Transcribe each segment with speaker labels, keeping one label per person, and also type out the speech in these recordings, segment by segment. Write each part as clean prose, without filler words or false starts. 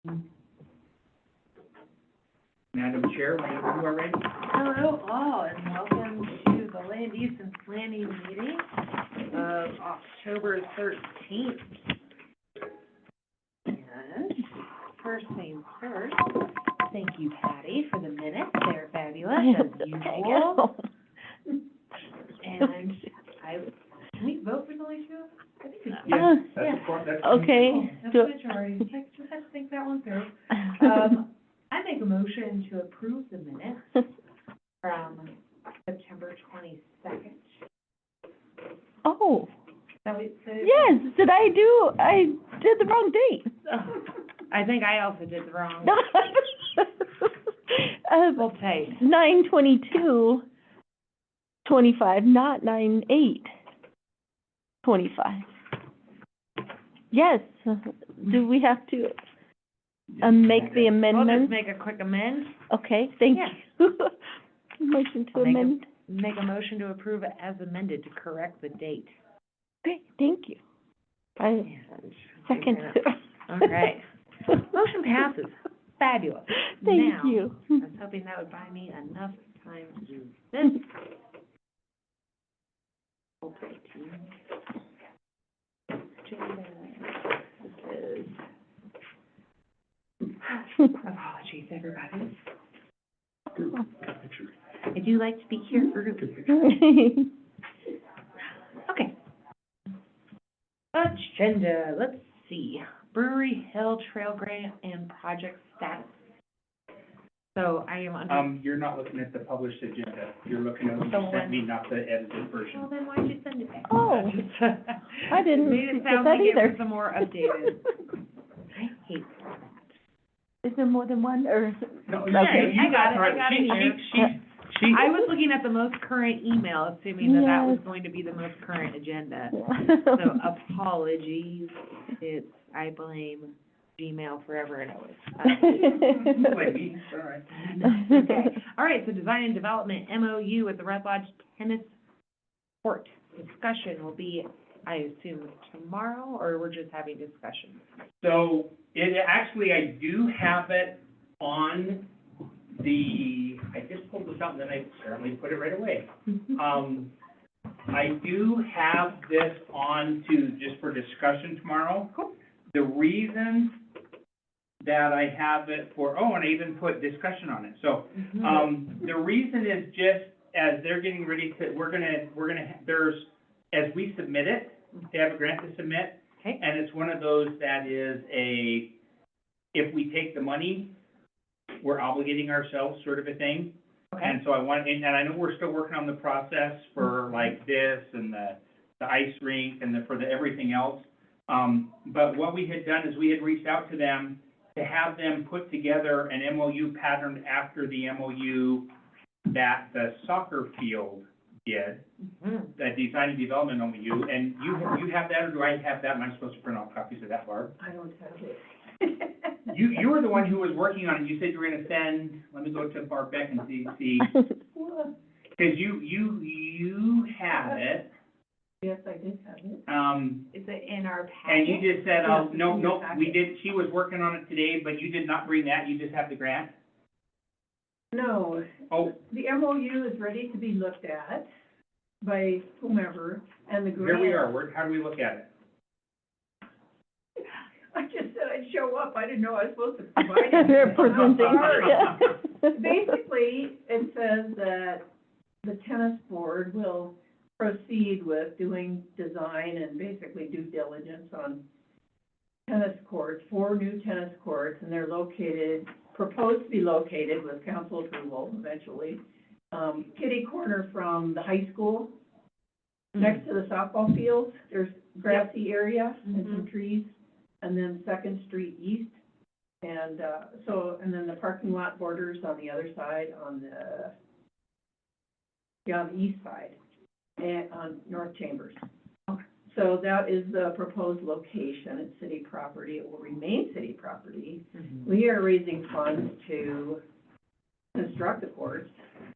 Speaker 1: Madam Chair, whenever you are ready.
Speaker 2: Hello all, and welcome to the Land Use and Planning meeting of October 13th. And first things first, thank you, Patty, for the minutes. They're fabulous, as usual. And can we vote for the only two? I think we can.
Speaker 1: Yes,
Speaker 2: yeah.
Speaker 1: that's.
Speaker 3: Okay.
Speaker 2: That's the majority. Just have to think that one through. I make a motion to approve the minutes from September 22nd.
Speaker 3: Oh,
Speaker 2: That we said.
Speaker 3: yes, I did the wrong date.
Speaker 2: I think I also did the wrong. We'll take.
Speaker 3: 9/22/25, not 9/8/25. Yes, do we have to make the
Speaker 2: We'll
Speaker 3: amendment?
Speaker 2: just make a quick amend.
Speaker 3: Okay, thank
Speaker 2: Yeah.
Speaker 3: you. Motion to
Speaker 2: I'll make a-
Speaker 3: amend.
Speaker 2: Make a motion to approve it as amended to correct the date.
Speaker 3: Okay, thank you. I
Speaker 2: And
Speaker 3: second.
Speaker 2: All right. Motion passes. Fabulous.
Speaker 3: Thank
Speaker 2: Now,
Speaker 3: you.
Speaker 2: I was hoping that would buy me enough time to do this. Agenda. This is, apologies, everybody. I do like to be here early. Okay. Agenda, let's see. Brewery Hill Trail Grant and project status. So I am under.
Speaker 1: You're not looking at the published agenda, you're looking at what
Speaker 2: The
Speaker 1: you sent
Speaker 2: one-
Speaker 1: me, not the edited
Speaker 2: Well,
Speaker 1: version.
Speaker 2: then why'd you send it back?
Speaker 3: Oh, I didn't
Speaker 2: Made it
Speaker 3: get
Speaker 2: sound
Speaker 3: that
Speaker 2: like it
Speaker 3: either.
Speaker 2: was the more updated. I hate that.
Speaker 3: Is there more than one, or?
Speaker 1: No,
Speaker 2: Yeah,
Speaker 3: Okay.
Speaker 2: I got it, I got it here.
Speaker 1: She,
Speaker 2: I was looking at the most current email, assuming that that was
Speaker 3: Yes.
Speaker 2: going to be the most current agenda.
Speaker 3: Yeah.
Speaker 2: So apologies, it's, I blame Gmail forever and always.
Speaker 1: Wait, me, all right.
Speaker 2: Okay, all right, so design and development MOU with the Red Lodge Tennis Court. Discussion will be, I assume, tomorrow, or we're just having discussion?
Speaker 1: So, actually, I do have it on I just pulled this out and then I certainly put it right away. I do have this on to, just for discussion tomorrow. The reason that I have it for, and I even put discussion on it. So, the reason is just as they're getting ready to, there's, as we submit it, they have a grant to submit.
Speaker 2: Okay.
Speaker 1: And it's one of those that is if we take the money, we're obligating ourselves sort of a thing.
Speaker 2: Okay.
Speaker 1: And so and I know we're still working on the process for like this and the ice rink and for everything else. But what we had done is we had reached out to them to have them put together an MOU patterned after the MOU that the soccer field did, the design and development MOU. And you have that, or do I have that? Am I supposed to print off copies of that, Barb?
Speaker 2: I don't have it.
Speaker 1: You were the one who was working on it. You said you were gonna send, let me go to Barb Beck and see, because you have it.
Speaker 4: Yes, I did have it.
Speaker 2: Is it in our packet?
Speaker 1: And you just said,
Speaker 4: Yes, it's
Speaker 1: no,
Speaker 4: in your
Speaker 1: we
Speaker 4: packet.
Speaker 1: did, she was working on it today, but you did not bring that, you just have the grant?
Speaker 4: No,
Speaker 1: Oh,
Speaker 4: the MOU is ready to be looked at by whomever, and the grant.
Speaker 1: here we are, how do we look at it?
Speaker 4: I just said I'd show up, I didn't know I was supposed to provide it.
Speaker 3: They're
Speaker 4: I'm
Speaker 3: presenting,
Speaker 4: sorry.
Speaker 3: yeah.
Speaker 4: Basically, it says that the tennis board will proceed with doing design and basically due diligence on tennis courts, 4 new tennis courts, and they're proposed to be located with council approval eventually. Kitty corner from the high school, next to the softball fields, there's grassy area and some trees, and then Second Street East. And, and then the parking lot borders on the other side, on the east side, and on North Chambers. So that is the proposed location. It's city property. It will remain city property. We are raising funds to construct the courts,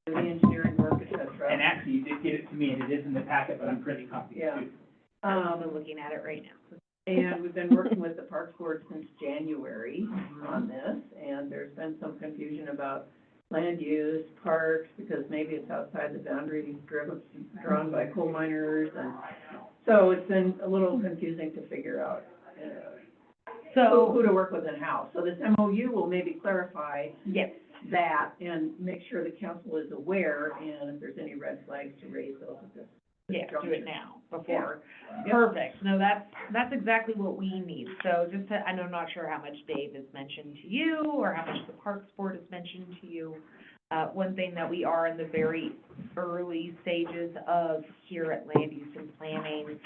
Speaker 4: do the engineering work, et cetera.
Speaker 1: And actually, you did get it to me, and it is in the packet, but I'm printing copies
Speaker 4: Yeah.
Speaker 1: too.
Speaker 2: I'm looking at it right now.
Speaker 4: And we've been working with the Parks Board since January on this, and there's been some confusion about land use, parks, because maybe it's outside the boundary drawn by coal miners, and so it's been a little confusing to figure out,
Speaker 2: So,
Speaker 4: who to work with and how. So this MOU will maybe clarify
Speaker 2: yes,
Speaker 4: that and make sure the council is aware, and if there's any red flags, to raise those at this
Speaker 2: yeah, do
Speaker 4: juncture.
Speaker 2: it now, before.
Speaker 4: Yeah.
Speaker 2: Perfect. No, that's exactly what we need. So just to, I'm not sure how much Dave has mentioned to you, or how much the Parks Board has mentioned to you. One thing that we are in the very early stages of here at Land Use and Planning is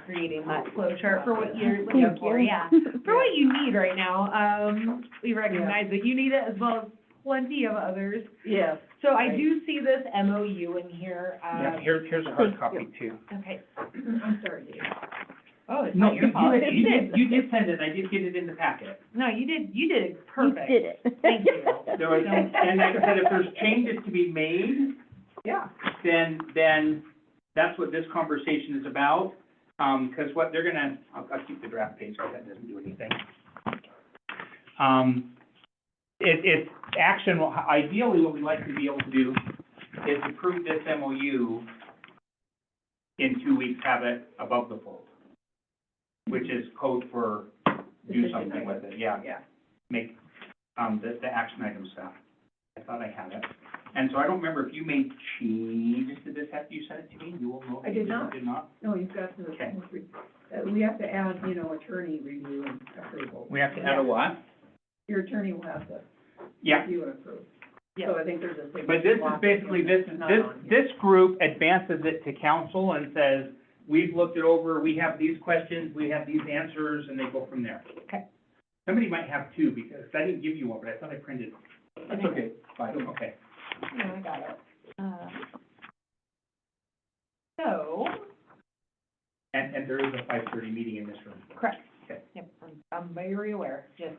Speaker 2: creating that flow chart for what you're looking
Speaker 3: Thank
Speaker 2: for,
Speaker 3: you.
Speaker 2: yeah. For what you need right now. We recognize that you need it as well as plenty of others.
Speaker 4: Yes.
Speaker 2: So I
Speaker 4: Right.
Speaker 2: do see this MOU in here,
Speaker 1: Yeah, here's a hard copy too.
Speaker 2: okay.
Speaker 4: I'm sorry, Dave.
Speaker 2: Oh, it's
Speaker 1: No,
Speaker 2: not your fault.
Speaker 1: you did send it, I did get it in the packet.
Speaker 2: No, you did
Speaker 3: You
Speaker 2: perfect.
Speaker 3: did it.
Speaker 2: Thank you.
Speaker 1: There was, and like I said, if there's changes to be made,
Speaker 4: Yeah.
Speaker 1: then that's what this conversation is about. 'Cause what they're gonna, I'll keep the draft page, because that doesn't do anything. It's action, ideally, what we'd like to be able to do is approve this MOU in 2 weeks, have it above the fold, which is code for do something with it, yeah.
Speaker 4: Yeah.
Speaker 1: Make, the action item stuff. I thought I had it. And so I don't remember if you made changes to this after you sent it to me, you will know.
Speaker 4: I
Speaker 1: if you
Speaker 4: did not.
Speaker 1: Did not?
Speaker 4: No, you've got to,
Speaker 1: Okay.
Speaker 4: we have to add, attorney review and approval.
Speaker 1: We have to add a what?
Speaker 4: Your attorney will have to
Speaker 1: Yeah,
Speaker 4: review and approve.
Speaker 2: Yeah.
Speaker 4: So I think there's a signature.
Speaker 1: but this is
Speaker 4: block
Speaker 1: basically,
Speaker 4: not on here.
Speaker 1: this group advances it to council and says, we've looked it over, we have these questions, we have these answers, and they go from there.
Speaker 2: Okay.
Speaker 1: Somebody might have two, because I didn't give you one, but I thought I printed. That's okay, fine, okay.
Speaker 2: Yeah, I got it. So,
Speaker 1: And there is a 5:30 meeting in this room.
Speaker 2: correct.
Speaker 1: Okay.
Speaker 2: Yep, I'm very aware. Just,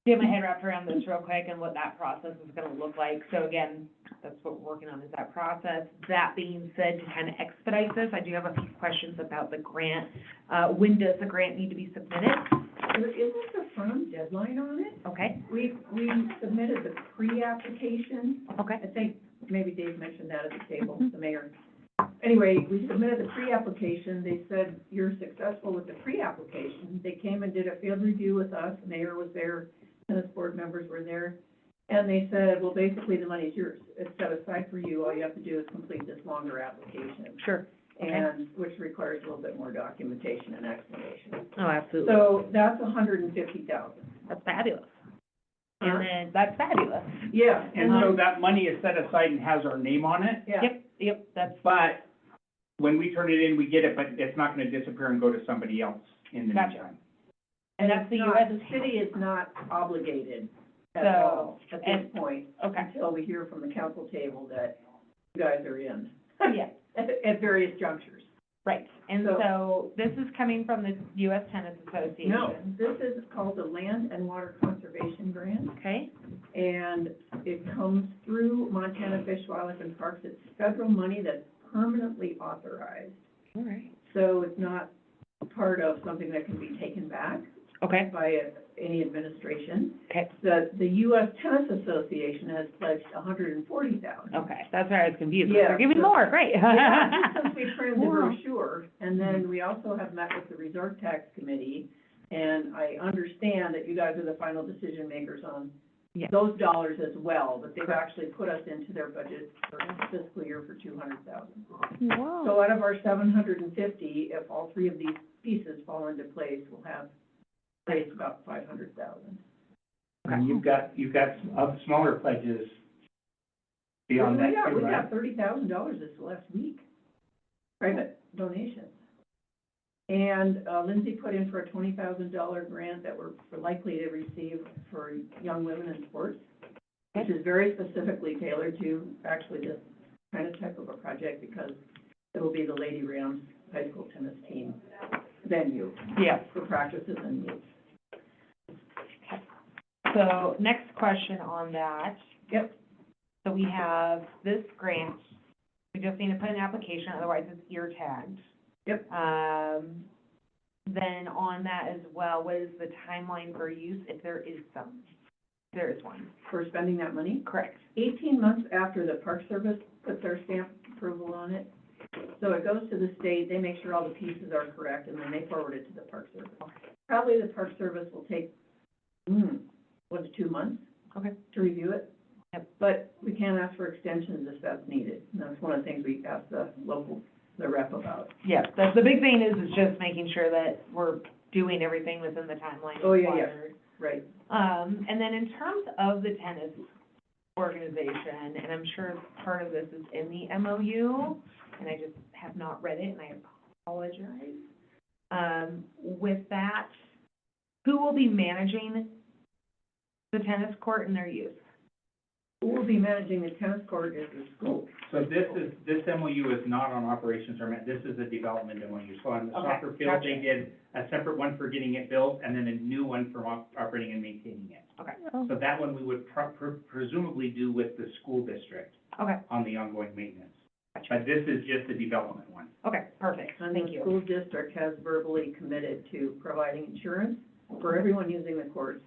Speaker 2: get my head wrapped around this real quick and what that process is gonna look like. So again, that's what we're working on, is that process. That being said, to kind of expedite this, I do have a few questions about the grant. When does the grant need to be submitted?
Speaker 4: There isn't a firm deadline on it.
Speaker 2: Okay,
Speaker 4: We submitted the pre-application.
Speaker 2: okay,
Speaker 4: I think maybe Dave mentioned that at the table, the mayor. Anyway, we submitted the pre-application, they said, you're successful with the pre-application. They came and did a field review with us, the mayor was there, tennis board members were there, and they said, well, basically, the money's yours. It's set aside for you, all you have to do is complete this longer application,
Speaker 2: sure. Okay.
Speaker 4: and, which requires a little bit more documentation and explanation.
Speaker 2: Oh, absolutely.
Speaker 4: So that's $150,000.
Speaker 2: That's fabulous.
Speaker 4: Huh?
Speaker 2: And then, that's fabulous.
Speaker 4: Yeah.
Speaker 1: And so that money is set aside and has our name on it,
Speaker 4: Yeah.
Speaker 2: Yep, that's,
Speaker 1: but when we turn it in, we get it, but it's not gonna disappear and go to somebody else in the
Speaker 2: Gotcha.
Speaker 1: meantime.
Speaker 2: and that's the
Speaker 4: it's not-
Speaker 2: US.
Speaker 4: The city is not obligated at
Speaker 2: So,
Speaker 4: all at this
Speaker 2: and-
Speaker 4: point,
Speaker 2: Okay,
Speaker 4: until we hear from the council table that you guys are in,
Speaker 2: yeah,
Speaker 4: at various junctures.
Speaker 2: right. And
Speaker 4: So-
Speaker 2: so this is coming from the US Tennis Association.
Speaker 4: No, this is called the Land and Water Conservation Grant,
Speaker 2: Okay,
Speaker 4: and it comes through Montana Fish, Wildlife, and Parks. It's federal money that's permanently authorized,
Speaker 2: all right.
Speaker 4: so it's not part of something that can be taken back
Speaker 2: Okay,
Speaker 4: by any administration.
Speaker 2: okay,
Speaker 4: The US Tennis Association has pledged $140,000.
Speaker 2: okay. That's where I was confused.
Speaker 4: Yeah,
Speaker 2: They're giving
Speaker 4: so-
Speaker 2: more, great.
Speaker 4: Yeah, since we printed the
Speaker 2: Wow.
Speaker 4: brochure, and then we also have met with the Resort Tax Committee, and I understand that you guys are the final decision makers on
Speaker 2: Yeah.
Speaker 4: those dollars as well, but they've
Speaker 2: Correct.
Speaker 4: actually put us into their budget for next fiscal year for $200,000.
Speaker 3: Wow.
Speaker 4: So out of our 750, if all three of these pieces fall into place, we'll have raised about 500,000.
Speaker 1: And you've got smaller pledges beyond that too,
Speaker 4: We
Speaker 1: right?
Speaker 4: got $30,000 this last week, private donations. And Lindsay put in for a $20,000 grant that we're likely to receive for young women in sports, which is very specifically tailored to actually this kind of type of a project, because it will be the Lady Rams high school tennis team venue
Speaker 2: Yeah.
Speaker 4: for practices and meets.
Speaker 2: So next question on that.
Speaker 4: Yep.
Speaker 2: So we have this grant. We just need to put an application, otherwise it's ear tagged.
Speaker 4: Yep.
Speaker 2: then on that as well, what is the timeline for use, if there is one?
Speaker 4: For spending that money.
Speaker 2: Correct.
Speaker 4: 18 months after the Park Service puts their stamp approval on it. So it goes to the state, they make sure all the pieces are correct, and then they forward it to the Park Service. Probably the Park Service will take, 1 to 2 months.
Speaker 2: Okay.
Speaker 4: To review it.
Speaker 2: Yep.
Speaker 4: But we can ask for extensions if that's needed. And that's one of the things we asked the rep about.
Speaker 2: Yeah, the big thing is just making sure that we're doing everything within the timeline
Speaker 4: Oh, yeah, yeah.
Speaker 2: required.
Speaker 4: Right.
Speaker 2: And then in terms of the tennis organization, and I'm sure part of this is in the MOU, and I just have not read it, and I apologize. With that, who will be managing the tennis court and their use?
Speaker 4: Who will be managing the tennis court is the school.
Speaker 1: So this MOU is not on operations or this is a development MOU. So on the
Speaker 2: Okay,
Speaker 1: soccer field, they
Speaker 2: gotcha.
Speaker 1: did a separate one for getting it built and then a new one for operating and maintaining it.
Speaker 3: Oh,
Speaker 1: So that one we would presumably do with the school district
Speaker 2: Okay,
Speaker 1: on the ongoing maintenance.
Speaker 2: gotcha.
Speaker 1: But this is just a development one.
Speaker 2: Okay, perfect,
Speaker 4: And
Speaker 2: thank
Speaker 4: the
Speaker 2: you.
Speaker 4: school district has verbally committed to providing insurance for everyone using the courts,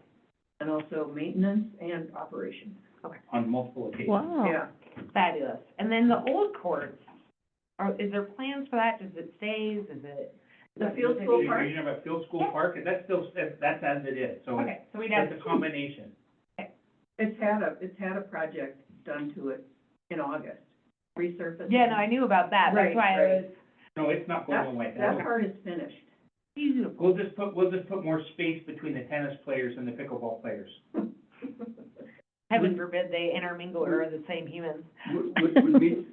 Speaker 4: and also maintenance and operations.
Speaker 1: On multiple occasions.
Speaker 3: wow.
Speaker 4: Yeah.
Speaker 2: Fabulous. And then the old courts, is there plans for that? Does it stay? Is it?
Speaker 4: The field school
Speaker 1: You
Speaker 4: park?
Speaker 1: have a field school park, and that's as it is. So
Speaker 2: Okay, so we'd have.
Speaker 1: it's a combination.
Speaker 4: It's had a project done to it in August, resurfacing.
Speaker 2: Yeah, no, I knew about that. That's
Speaker 4: Right,
Speaker 2: why I
Speaker 4: right.
Speaker 2: was,
Speaker 1: No, it's not going away.
Speaker 4: That part is finished.
Speaker 2: beautiful.
Speaker 1: We'll just put more space between the tennis players and the pickleball players.
Speaker 2: Heaven forbid they intermingle or are the same humans.
Speaker 5: Would we,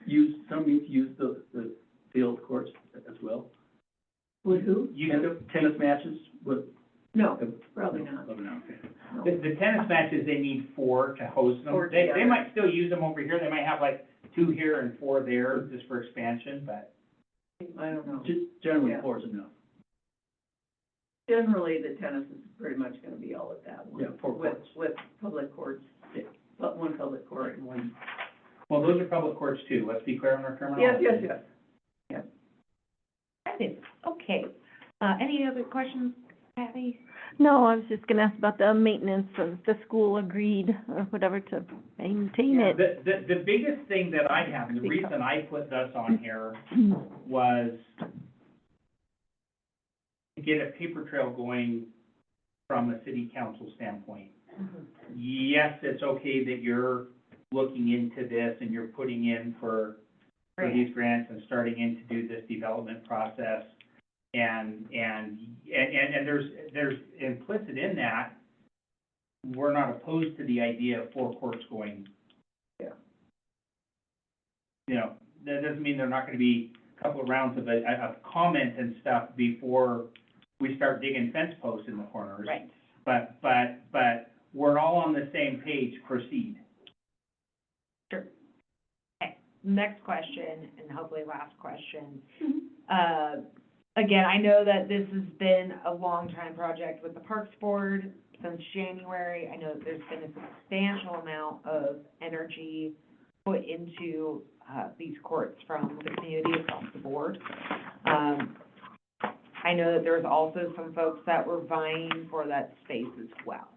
Speaker 5: use the field courts as well?
Speaker 4: Would who?
Speaker 5: Tennis matches, would?
Speaker 4: No, probably not.
Speaker 5: Oh, no, okay.
Speaker 4: No.
Speaker 1: The tennis matches, they need 4 to host them.
Speaker 4: Four
Speaker 1: They
Speaker 4: together.
Speaker 1: might still use them over here, they might have like 2 here and 4 there, just for expansion, but
Speaker 4: I don't know.
Speaker 5: Generally,
Speaker 4: Yeah.
Speaker 5: 4 is enough.
Speaker 4: Generally, the tennis is pretty much gonna be all at that one.
Speaker 5: Yeah, 4
Speaker 4: With,
Speaker 5: courts.
Speaker 4: with public courts, but one public court and one.
Speaker 1: well, those are public courts too, let's be clear on our terminology.
Speaker 4: Yes.
Speaker 2: Fabulous. Okay. Any other questions, Patty?
Speaker 3: No, I was just gonna ask about the maintenance, of the school agreed, or whatever, to maintain
Speaker 4: Yeah,
Speaker 3: it.
Speaker 1: The biggest thing that I have, and the reason I put this on here was to get a paper trail going from a city council standpoint. Yes, it's okay that you're looking into this and you're putting in for these grants and starting in to do this development process. And there's implicit in that, we're not opposed to the idea of 4 courts going.
Speaker 4: Yeah.
Speaker 1: You know, that doesn't mean there are not gonna be a couple of rounds of comment and stuff before we start digging fence posts in the corners.
Speaker 2: Right.
Speaker 1: But we're all on the same page, proceed.
Speaker 2: Sure. Okay, next question, and hopefully last question. Again, I know that this has been a long-time project with the Parks Board since January. I know that there's been a substantial amount of energy put into, these courts from the community across the board. I know that there's also some folks that were vying for that space as well.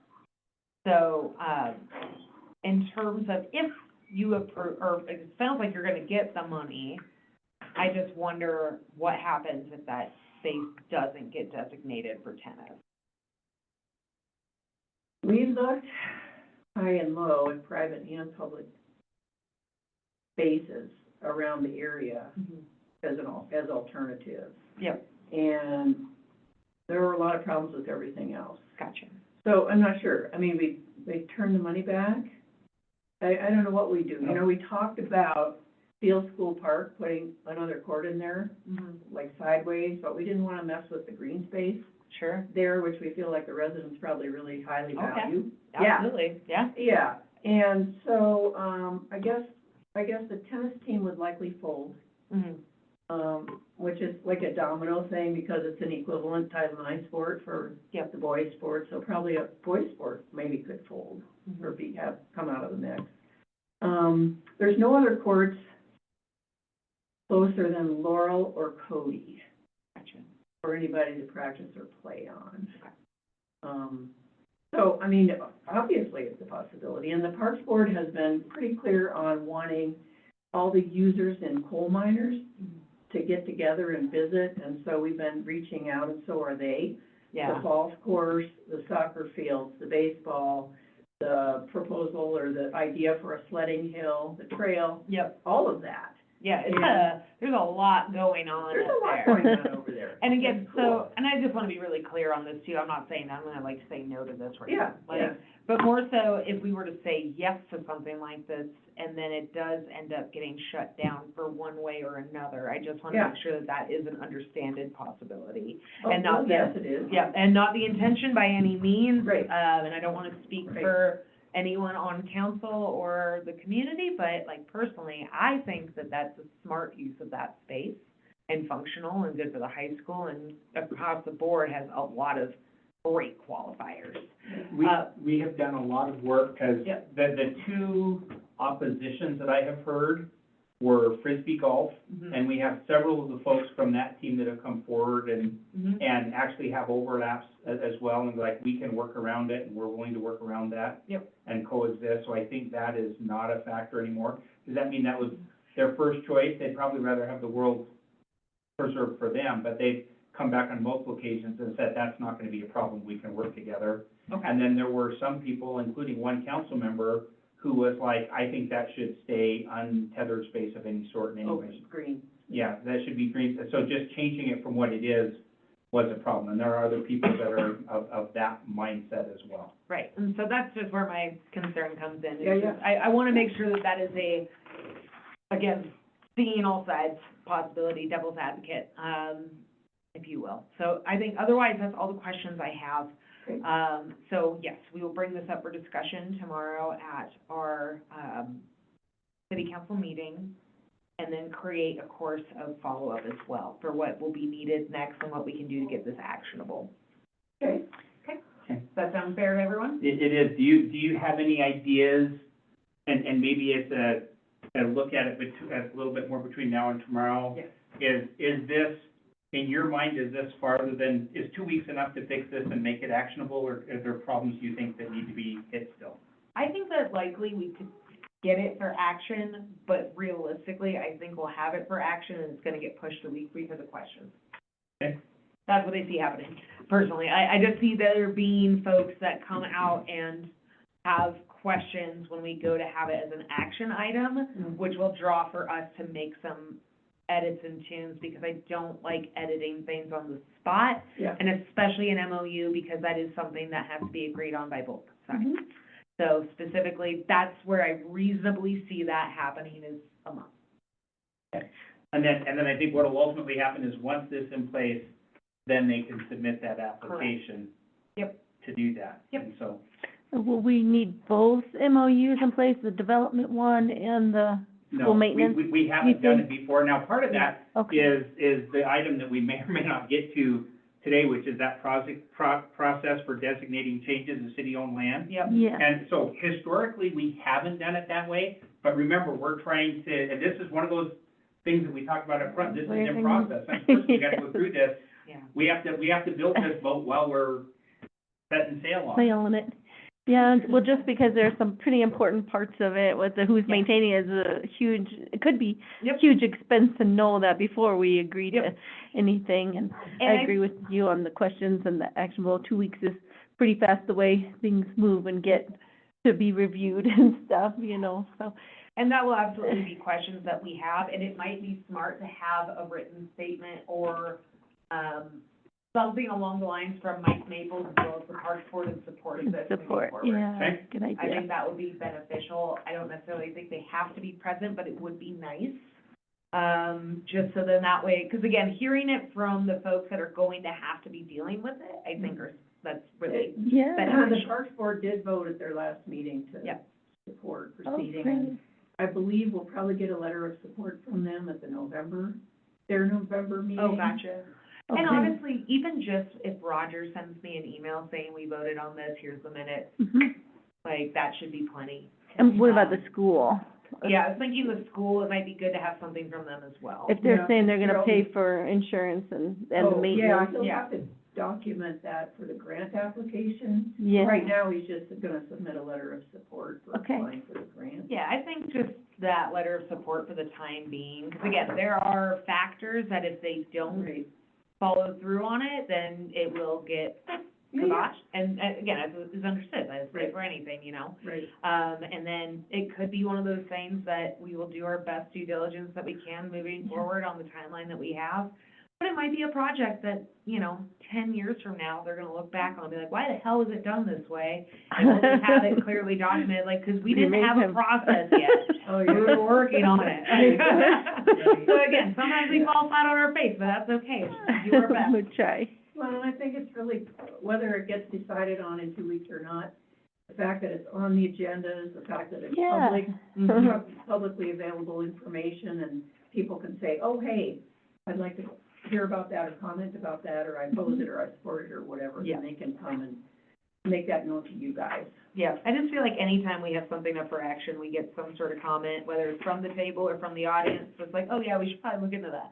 Speaker 2: So, in terms of if you approve, or it sounds like you're gonna get the money, I just wonder what happens if that space doesn't get designated for tennis.
Speaker 4: We looked high and low at private and public spaces around the area as alternatives.
Speaker 2: Yep,
Speaker 4: And there were a lot of problems with everything else.
Speaker 2: gotcha.
Speaker 4: So I'm not sure. I mean, we turned the money back. I don't know what we do. You know, we talked about Field School Park, putting another court in there, like sideways, but we didn't want to mess with the green space
Speaker 2: Sure,
Speaker 4: there, which we feel like the residents probably really highly
Speaker 2: Okay.
Speaker 4: value. Yeah.
Speaker 2: absolutely, yeah.
Speaker 4: Yeah, and so, I guess the tennis team would likely fold, which is like a domino thing because it's an equivalent Title IX sport for
Speaker 2: Yep.
Speaker 4: the boys' sport, so probably a boys' sport maybe could fold or come out of the mix. There's no other courts closer than Laurel or Cody.
Speaker 2: Gotcha.
Speaker 4: for anybody to practice or play on. So, I mean, obviously it's a possibility, and the Parks Board has been pretty clear on wanting all the users and coal miners to get together and visit, and so we've been reaching out, and so are they. The
Speaker 2: Yeah,
Speaker 4: golf course, the soccer fields, the baseball, the proposal or the idea for a sledding hill, the trail,
Speaker 2: yep,
Speaker 4: all of that.
Speaker 2: yeah, it's
Speaker 4: Yeah.
Speaker 2: there's a lot going on
Speaker 4: There's
Speaker 2: up
Speaker 4: a lot
Speaker 2: there.
Speaker 4: going on over there.
Speaker 2: And again,
Speaker 4: It's
Speaker 2: so,
Speaker 4: cool.
Speaker 2: and I just wanna be really clear on this too, I'm not saying I'm gonna like say no to this right now.
Speaker 4: Yeah,
Speaker 2: Like,
Speaker 4: yeah.
Speaker 2: but more so, if we were to say yes to something like this, and then it does end up getting shut down for one way or another, I just wanna
Speaker 4: Yeah.
Speaker 2: make sure that that is an understanded possibility.
Speaker 4: Oh,
Speaker 2: and not
Speaker 4: yes, it is.
Speaker 2: Yeah, and not the intention by any means.
Speaker 4: Right.
Speaker 2: And I don't wanna speak
Speaker 4: Right.
Speaker 2: for anyone on council or the community, but like personally, I think that that's a smart use of that space and functional and good for the high school, and across the board has a lot of great qualifiers.
Speaker 1: We have done a lot of work, because
Speaker 2: Yep.
Speaker 1: the two oppositions that I have heard were Frisbee golf,
Speaker 2: Mhm.
Speaker 1: and we have several of the folks from that team that have come forward and
Speaker 2: Mhm.
Speaker 1: actually have overlaps as well, and like, we can work around it, and we're willing to work around that.
Speaker 2: Yep.
Speaker 1: And coexist, so I think that is not a factor anymore. Does that mean that was their first choice? They'd probably rather have the world preserved for them, but they've come back on multiple occasions and said, that's not gonna be a problem, we can work together.
Speaker 2: Okay.
Speaker 1: And then there were some people, including one council member, who was like, I think that should stay untethered space of any sort in any way.
Speaker 4: Open green.
Speaker 1: Yeah, that should be green, so just changing it from what it is was a problem, and there are other people that are of that mindset as well.
Speaker 2: Right, and so that's just where my concern comes in. It's
Speaker 4: Yeah,
Speaker 2: just- I wanna make sure that that is again, seeing all sides, possibility, devil's advocate, if you will. So I think otherwise, that's all the questions I have.
Speaker 4: Great.
Speaker 2: So yes, we will bring this up for discussion tomorrow at our, city council meeting, and then create a course of follow-up as well for what will be needed next and what we can do to get this actionable.
Speaker 4: Okay.
Speaker 2: Does that sound fair to everyone?
Speaker 1: It is, do you have any ideas, and maybe it's a look at it a little bit more between now and tomorrow?
Speaker 2: Yes.
Speaker 1: Is this, in your mind, is this farther than, is 2 weeks enough to fix this and make it actionable, or are there problems you think that need to be hit still?
Speaker 2: I think that likely we could get it for action, but realistically, I think we'll have it for action, and it's gonna get pushed a week because of questions.
Speaker 1: Okay.
Speaker 2: That's what I see happening, personally. I just see there being folks that come out and have questions when we go to have it as an action item, which will draw for us to make some edits and tunes, because I don't like editing things on the spot,
Speaker 4: Yeah.
Speaker 2: and especially an MOU, because that is something that has to be agreed on by both sides. So specifically, that's where I reasonably see that happening is a month.
Speaker 1: And then I think what will ultimately happen is, once this is in place, then they can submit that application.
Speaker 2: Yep.
Speaker 1: To do that.
Speaker 2: Yep.
Speaker 1: And so,
Speaker 3: Will we need both MOUs in place, the development one and the
Speaker 1: no,
Speaker 3: school maintenance?
Speaker 1: we haven't done it before. Now, part of that
Speaker 3: Okay.
Speaker 1: is the item that we may or may not get to today, which is that process for designating changes in city-owned land.
Speaker 2: Yep.
Speaker 3: Yeah,
Speaker 1: And so historically, we haven't done it that way, but remember, we're trying to, and this is one of those things that we talked about up front, this is in process. And first, we gotta go through this.
Speaker 2: Yeah.
Speaker 1: We have to build this boat while we're setting sail on it.
Speaker 3: play on it. Yeah, and- well, just because there's some pretty important parts of it with the who's
Speaker 2: Yeah.
Speaker 3: maintaining is a huge, it could be
Speaker 2: Yep.
Speaker 3: huge expense to know that before we agree to
Speaker 2: Yep.
Speaker 3: anything. And
Speaker 2: And
Speaker 3: I agree with you on the questions and the actionable. 2 weeks is pretty fast the way things move and get to be reviewed and stuff, you know, so.
Speaker 2: And that will absolutely be questions that we have, and it might be smart to have a written statement or, something along the lines from Mike Maples as well as the Parks Board in support of this moving
Speaker 3: Support,
Speaker 2: forward.
Speaker 3: yeah,
Speaker 1: Okay.
Speaker 3: good
Speaker 2: I
Speaker 3: idea.
Speaker 2: think that would be beneficial. I don't necessarily think they have to be present, but it would be nice. Just so then that way, because again, hearing it from the folks that are going to have to be dealing with it, I think that's really,
Speaker 3: Yeah.
Speaker 2: beneficial.
Speaker 4: The Parks Board did vote at their last meeting to
Speaker 2: Yep.
Speaker 4: support
Speaker 3: Oh,
Speaker 4: proceeding.
Speaker 3: great.
Speaker 4: And I believe we'll probably get a letter of support from them at their November meeting.
Speaker 2: oh, gotcha. And
Speaker 3: Okay.
Speaker 2: honestly, even just if Roger sends me an email saying we voted on this, here's the minutes,
Speaker 3: Mhm.
Speaker 2: like, that should be plenty.
Speaker 3: And what about the school?
Speaker 2: Yeah, I was thinking the school, it might be good to have something from them as well.
Speaker 3: If they're
Speaker 4: Yeah,
Speaker 3: saying they're gonna
Speaker 4: they're
Speaker 3: pay
Speaker 4: only-
Speaker 3: for insurance and the
Speaker 4: Oh, yeah,
Speaker 3: maintenance.
Speaker 4: he'll
Speaker 2: Yeah.
Speaker 4: have to document that for the grant application.
Speaker 3: Yeah.
Speaker 4: Right now, he's just gonna submit a letter of support for
Speaker 3: Okay.
Speaker 4: applying for the grant.
Speaker 2: Yeah, I think just that letter of support for the time being, because again, there are factors that if they don't
Speaker 4: Right.
Speaker 2: follow through on it, then it will get
Speaker 4: Yeah,
Speaker 2: kiboshed. And again, as is understood, that's
Speaker 4: Right.
Speaker 2: for anything, you know?
Speaker 4: right.
Speaker 2: And then it could be one of those things that we will do our best due diligence that we can moving forward on the timeline that we have. But it might be a project that, 10 years from now, they're gonna look back on and be like, why the hell was it done this way? And we'll just have it clearly documented, like, 'cause we
Speaker 3: You
Speaker 2: didn't
Speaker 3: made
Speaker 2: have a
Speaker 3: him-
Speaker 2: process yet.
Speaker 4: Oh,
Speaker 2: We
Speaker 4: yeah.
Speaker 2: were working on it.
Speaker 4: Right.
Speaker 2: So again, sometimes we
Speaker 4: Yeah.
Speaker 2: fall flat on our face, but that's okay, it's just do our best.
Speaker 3: We'll try.
Speaker 4: Well, and I think it's really, whether it gets decided on in 2 weeks or not, the fact that it's on the agendas, the fact that it's
Speaker 3: Yeah.
Speaker 2: Mhm.
Speaker 4: publicly available information, and people can say, oh, hey, I'd like to hear about that, or comment about that, or I oppose it, or I support it, or whatever,
Speaker 2: Yeah.
Speaker 4: then they can come and make that known to you guys.
Speaker 2: Yeah, I just feel like anytime we have something up for action, we get some sort of comment, whether it's from the table or from the audience, it's like, oh yeah, we should probably look into that.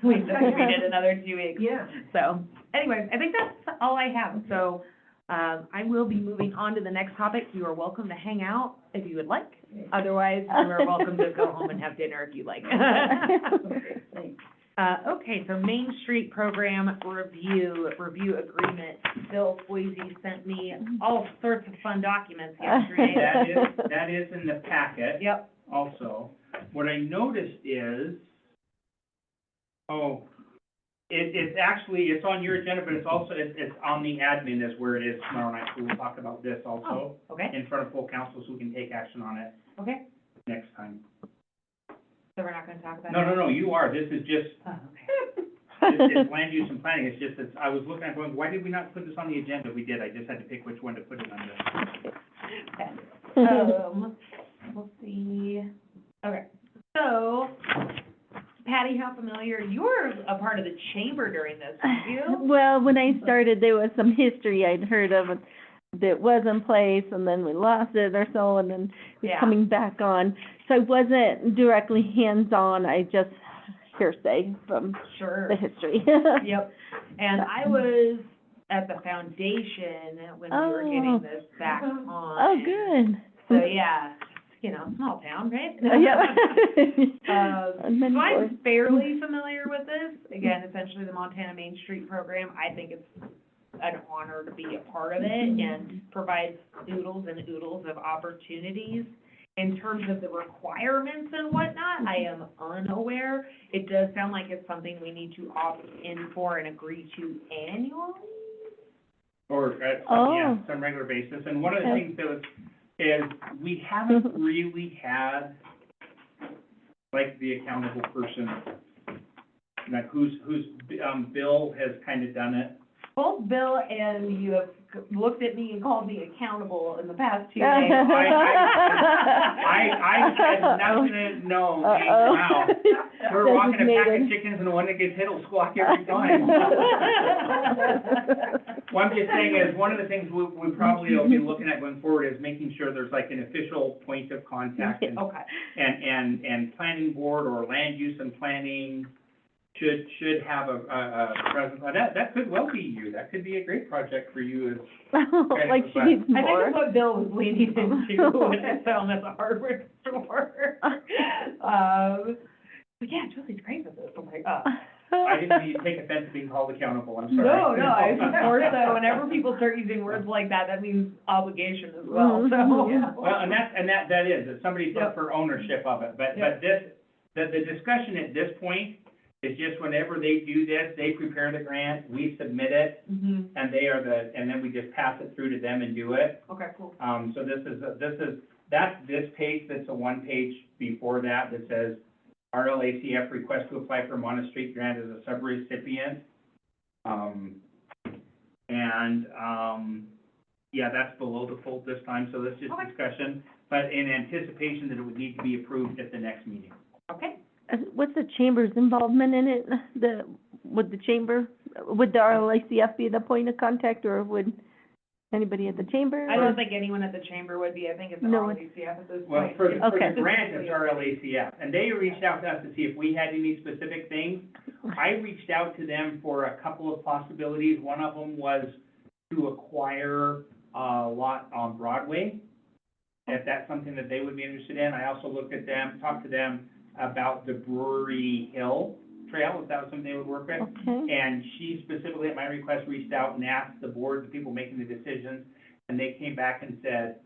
Speaker 2: We just read it another 2 weeks.
Speaker 4: Yeah.
Speaker 2: So, anyways, I think that's all I have, so, I will be moving on to the next topic. You are welcome to hang out if you would like, otherwise, you are welcome to go home and have dinner if you'd like.
Speaker 4: Okay, thanks.
Speaker 2: Okay, so Main Street Program review agreement. Bill Swayze sent me all sorts of fun documents yesterday.
Speaker 1: That is in the packet.
Speaker 2: Yep,
Speaker 1: Also, what I noticed is, it's actually, it's on your agenda, but it's also, it's on the admin is where it is tomorrow night, so we'll talk about this also
Speaker 2: okay,
Speaker 1: in front of full council, so we can take action on it
Speaker 2: okay,
Speaker 1: next time.
Speaker 2: so we're not gonna talk about it?
Speaker 1: No, you are, this is just,
Speaker 2: Oh, okay.
Speaker 1: it's land use and planning, it's just, I was looking at going, why did we not put this on the agenda? We did, I just had to pick which one to put it under.
Speaker 2: Okay. Let's see, okay, so, Patty, how familiar, you were a part of the chamber during this, weren't you?
Speaker 3: Well, when I started, there was some history I'd heard of it that was in place, and then we lost it or so, and then it's
Speaker 2: Yeah.
Speaker 3: coming back on. So I wasn't directly hands-on, I just hearsay from
Speaker 2: Sure.
Speaker 3: the history.
Speaker 2: Yep, and I was at the foundation when we were getting this back on.
Speaker 3: Oh, good.
Speaker 2: So, yeah, small town, right?
Speaker 3: Yep.
Speaker 2: So I'm fairly familiar with this. Again, essentially the Montana Main Street Program, I think it's an honor to be a part of it and provides oodles and oodles of opportunities. In terms of the requirements and whatnot, I am unaware. It does sound like it's something we need to opt in for and agree to annually.
Speaker 1: Or at some regular basis, and one of the
Speaker 3: Okay.
Speaker 1: things that is, we haven't really had, like, the accountable person, like, who's, Bill has kind of done it.
Speaker 2: Both Bill and you have looked at me and called me accountable in the past 2 days.
Speaker 1: I said nothing, no, wow. We're walking a pack of chickens and the one that gets hit will squawk every time. What I'm just saying is, one of the things we probably will be looking at going forward is making sure there's like an official point of contact and,
Speaker 2: Okay,
Speaker 1: and planning board or land use and planning should have a presence. That could well be you, that could be a great project for you as
Speaker 3: Like she needs
Speaker 2: I think
Speaker 3: more.
Speaker 2: that's what Bill was leaning into when I found at the hardware store. But yeah, Julie's great with this, I'm like,
Speaker 1: I didn't mean to take offense to being called accountable, I'm sorry.
Speaker 2: No, it's just more so, whenever people start using words like that, that means obligation as well, so.
Speaker 3: Mhm.
Speaker 1: Well, and that is, it's somebody
Speaker 2: Yep.
Speaker 1: for ownership of it, but
Speaker 2: Yep.
Speaker 1: the discussion at this point is just whenever they do this, they prepare the grant, we submit it,
Speaker 2: Mhm.
Speaker 1: and and then we just pass it through to them and do it.
Speaker 2: Okay, cool.
Speaker 1: So that's this page, that's a one page before that says RLACF request to apply for Mono Street grant as a subrecipient. Yeah, that's below the fold this time, so that's just
Speaker 2: Okay.
Speaker 1: discussion, but in anticipation that it would need to be approved at the next meeting.
Speaker 2: Okay.
Speaker 3: What's the chamber's involvement in it? Would the chamber, would the RLACF be the point of contact, or would Anybody at the chamber?
Speaker 2: I don't think anyone at the chamber would be, I think it's
Speaker 3: No
Speaker 2: all
Speaker 3: one.
Speaker 2: ACF at this
Speaker 1: Well,
Speaker 2: point.
Speaker 1: for
Speaker 3: Okay.
Speaker 1: the grant, it's RLACF, and they reached out to us to see if we had any specific things. I reached out to them for a couple of possibilities. One of them was to acquire a lot on Broadway, if that's something that they would be interested in. I also looked at them, talked to them about the Brewery Hill Trail, if that was something they would work with.
Speaker 3: Okay,
Speaker 1: And she specifically, at my request, reached out and asked the board, the people making the decisions, and they came back and said,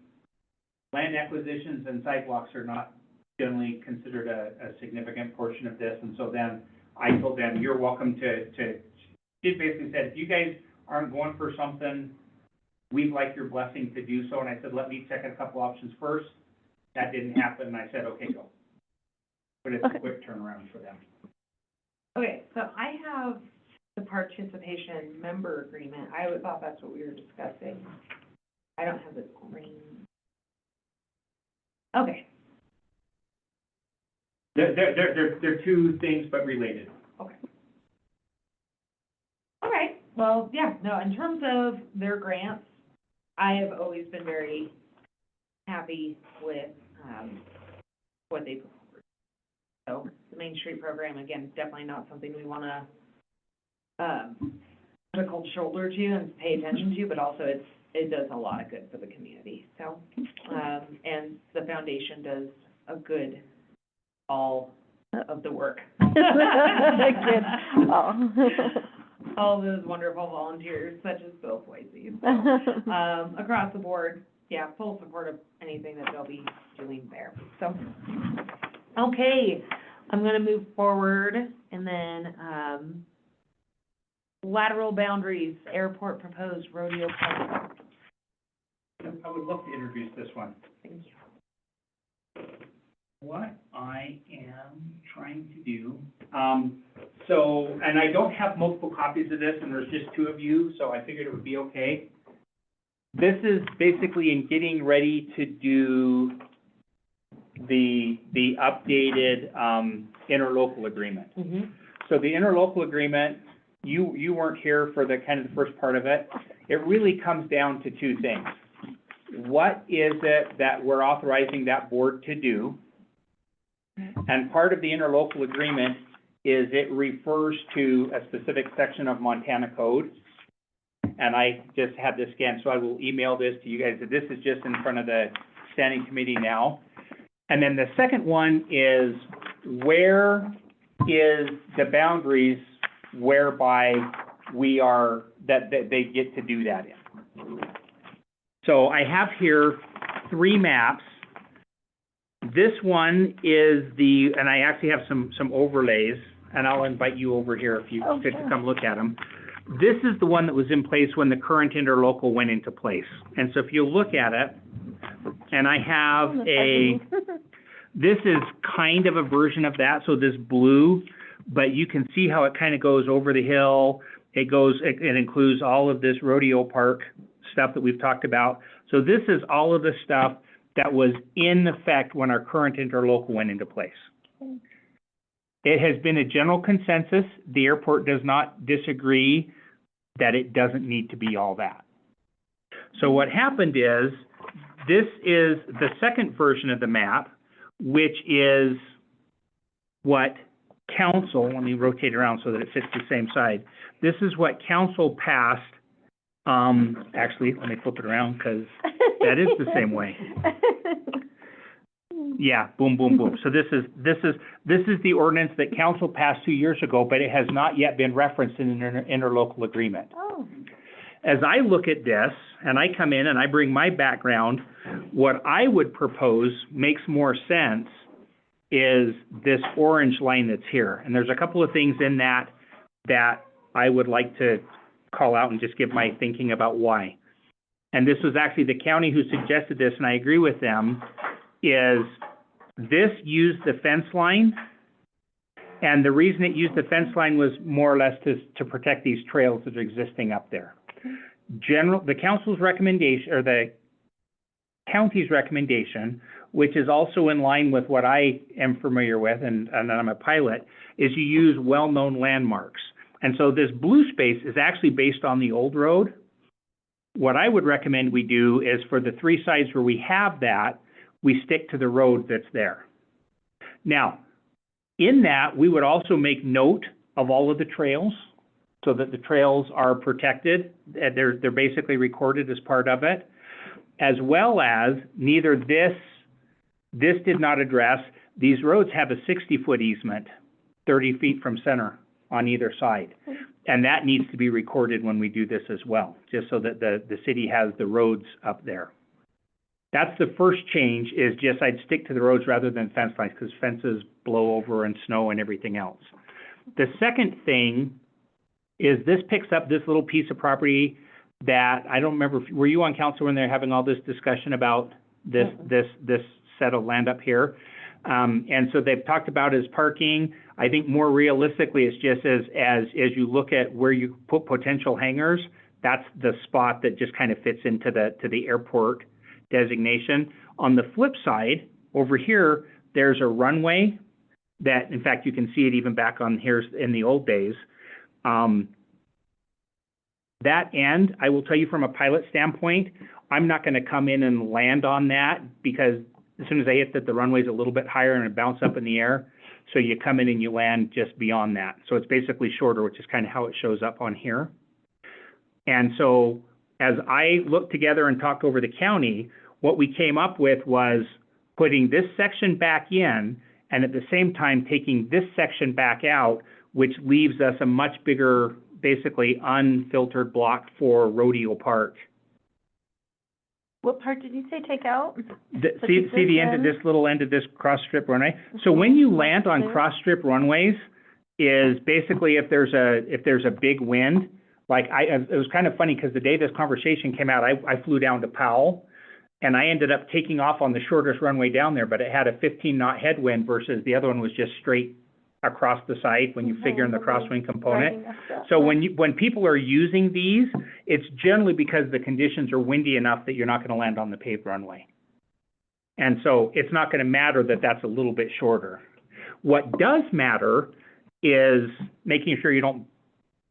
Speaker 1: land acquisitions and sidewalks are not generally considered a significant portion of this. And so then I told them, you're welcome she basically said, if you guys aren't going for something, we'd like your blessing to do so. And I said, let me check a couple options first. That didn't happen, and I said, okay, go. But it's a
Speaker 3: Okay.
Speaker 1: quick turnaround for them.
Speaker 2: Okay, so I have the participation member agreement. I would thought that's what we were discussing. I don't have the green. Okay,
Speaker 1: They're two things, but related.
Speaker 2: okay. All right, well, yeah, no, in terms of their grants, I have always been very happy with, what they put forward. So, the Main Street program, again, definitely not something we wanna, put a cold shoulder to and pay attention to, but also it does a lot of good for the community, so. And the foundation does a good, all of the work.
Speaker 3: Good. Oh.
Speaker 2: All those wonderful volunteers such as Bill Boise. So, across the board, yeah, full support of anything that they'll be doing there, so. Okay, I'm gonna move forward and then, lateral boundaries, airport proposed rodeo park.
Speaker 1: I would love to introduce this one.
Speaker 2: Thank you.
Speaker 1: What I am trying to do, and I don't have multiple copies of this, and there's just two of you, so I figured it would be okay. This is basically in getting ready to do the updated, interlocal agreement.
Speaker 2: Mm-hmm.
Speaker 1: So the interlocal agreement, you weren't here for the kind of the first part of it. It really comes down to two things. What is it that we're authorizing that board to do? And part of the interlocal agreement is it refers to a specific section of Montana code. And I just had this scanned, so I will email this to you guys. This is just in front of the standing committee now. And then the second one is where is the boundaries whereby we are, that they get to do that in. So I have here 3 maps. This one is and I actually have some overlays, and I'll invite you over here if you fit to come look at them. This is the one that was in place when the current interlocal went into place. And so if you look at it, and I have this is kind of a version of that, so this blue, but you can see how it kind of goes over the hill. It includes all of this rodeo park stuff that we've talked about. So this is all of the stuff that was in effect when our current interlocal went into place. It has been a general consensus. The airport does not disagree that it doesn't need to be all that. So what happened is, this is the second version of the map, which is what council, let me rotate around so that it fits the same side. This is what council passed. Actually, let me flip it around because that is the same way. Yeah, boom, boom, boom. So this is the ordinance that council passed 2 years ago, but it has not yet been referenced in an interlocal agreement.
Speaker 3: Oh.
Speaker 1: As I look at this, and I come in and I bring my background, what I would propose makes more sense is this orange line that's here. And there's a couple of things in that I would like to call out and just give my thinking about why. And this was actually the county who suggested this, and I agree with them, is this used the fence line. And the reason it used the fence line was more or less to protect these trails that are existing up there. The council's recommendation, or the county's recommendation, which is also in line with what I am familiar with, and I'm a pilot, is you use well-known landmarks. And so this blue space is actually based on the old road. what I would recommend we do is for the 3 sides where we have that, we stick to the road that's there. Now, in that, we would also make note of all of the trails so that the trails are protected. They're basically recorded as part of it, as well as neither this did not address, these roads have a 60-foot easement, 30 feet from center on either side. And that needs to be recorded when we do this as well, just so that the city has the roads up there. That's the first change, is just I'd stick to the roads rather than fence lines, because fences blow over and snow and everything else. The second thing is this picks up this little piece of property that, I don't remember, were you on council when they're having all this discussion about this set of land up here? And so they've talked about as parking. I think more realistically, it's just as you look at where you put potential hangars, that's the spot that just kind of fits into the airport designation. On the flip side, over here, there's a runway that, in fact, you can see it even back on here in the old days. That end, I will tell you from a pilot standpoint, I'm not going to come in and land on that, because as soon as I hit that, the runway's a little bit higher and it bounces up in the air. So you come in and you land just beyond that. So it's basically shorter, which is kind of how it shows up on here. And so as I looked together and talked over the county, what we came up with was putting this section back in and at the same time taking this section back out, which leaves us a much bigger, basically unfiltered block for Rodeo Park.
Speaker 3: What part did you say take out?
Speaker 1: See the end of this little end of this cross strip runway? So when you land on cross strip runways, is basically if there's a big wind, like it was kind of funny because the day this conversation came out, I flew down to Powell and I ended up taking off on the shortest runway down there, but it had a 15-knot headwind versus the other one was just straight across the side when you figure in the crosswind component. So when people are using these, it's generally because the conditions are windy enough that you're not going to land on the paved runway. And so it's not going to matter that that's a little bit shorter. What does matter is making sure you don't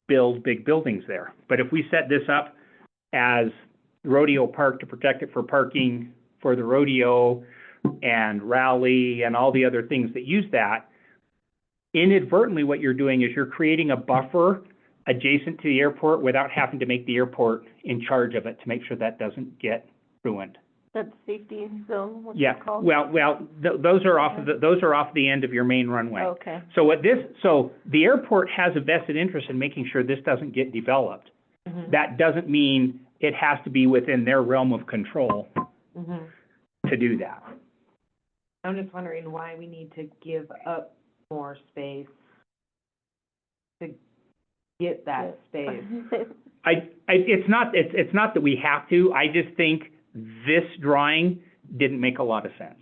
Speaker 1: build big buildings there. But if we set this up as Rodeo Park to protect it for parking for the rodeo and rally and all the other things that use that, inadvertently what you're doing is you're creating a buffer adjacent to the airport without having to make the airport in charge of it to make sure that doesn't get ruined.
Speaker 3: That's safety zone, what's
Speaker 1: Yeah,
Speaker 3: it called?
Speaker 1: those are off the end of your main runway.
Speaker 3: Okay.
Speaker 1: So the airport has a vested interest in making sure this doesn't get developed.
Speaker 2: Mhm.
Speaker 1: That doesn't mean it has to be within their realm of control
Speaker 2: Mhm.
Speaker 1: to do that.
Speaker 2: I'm just wondering why we need to give up more space to get that space.
Speaker 1: It's not that we have to, I just think this drawing didn't make a lot of sense.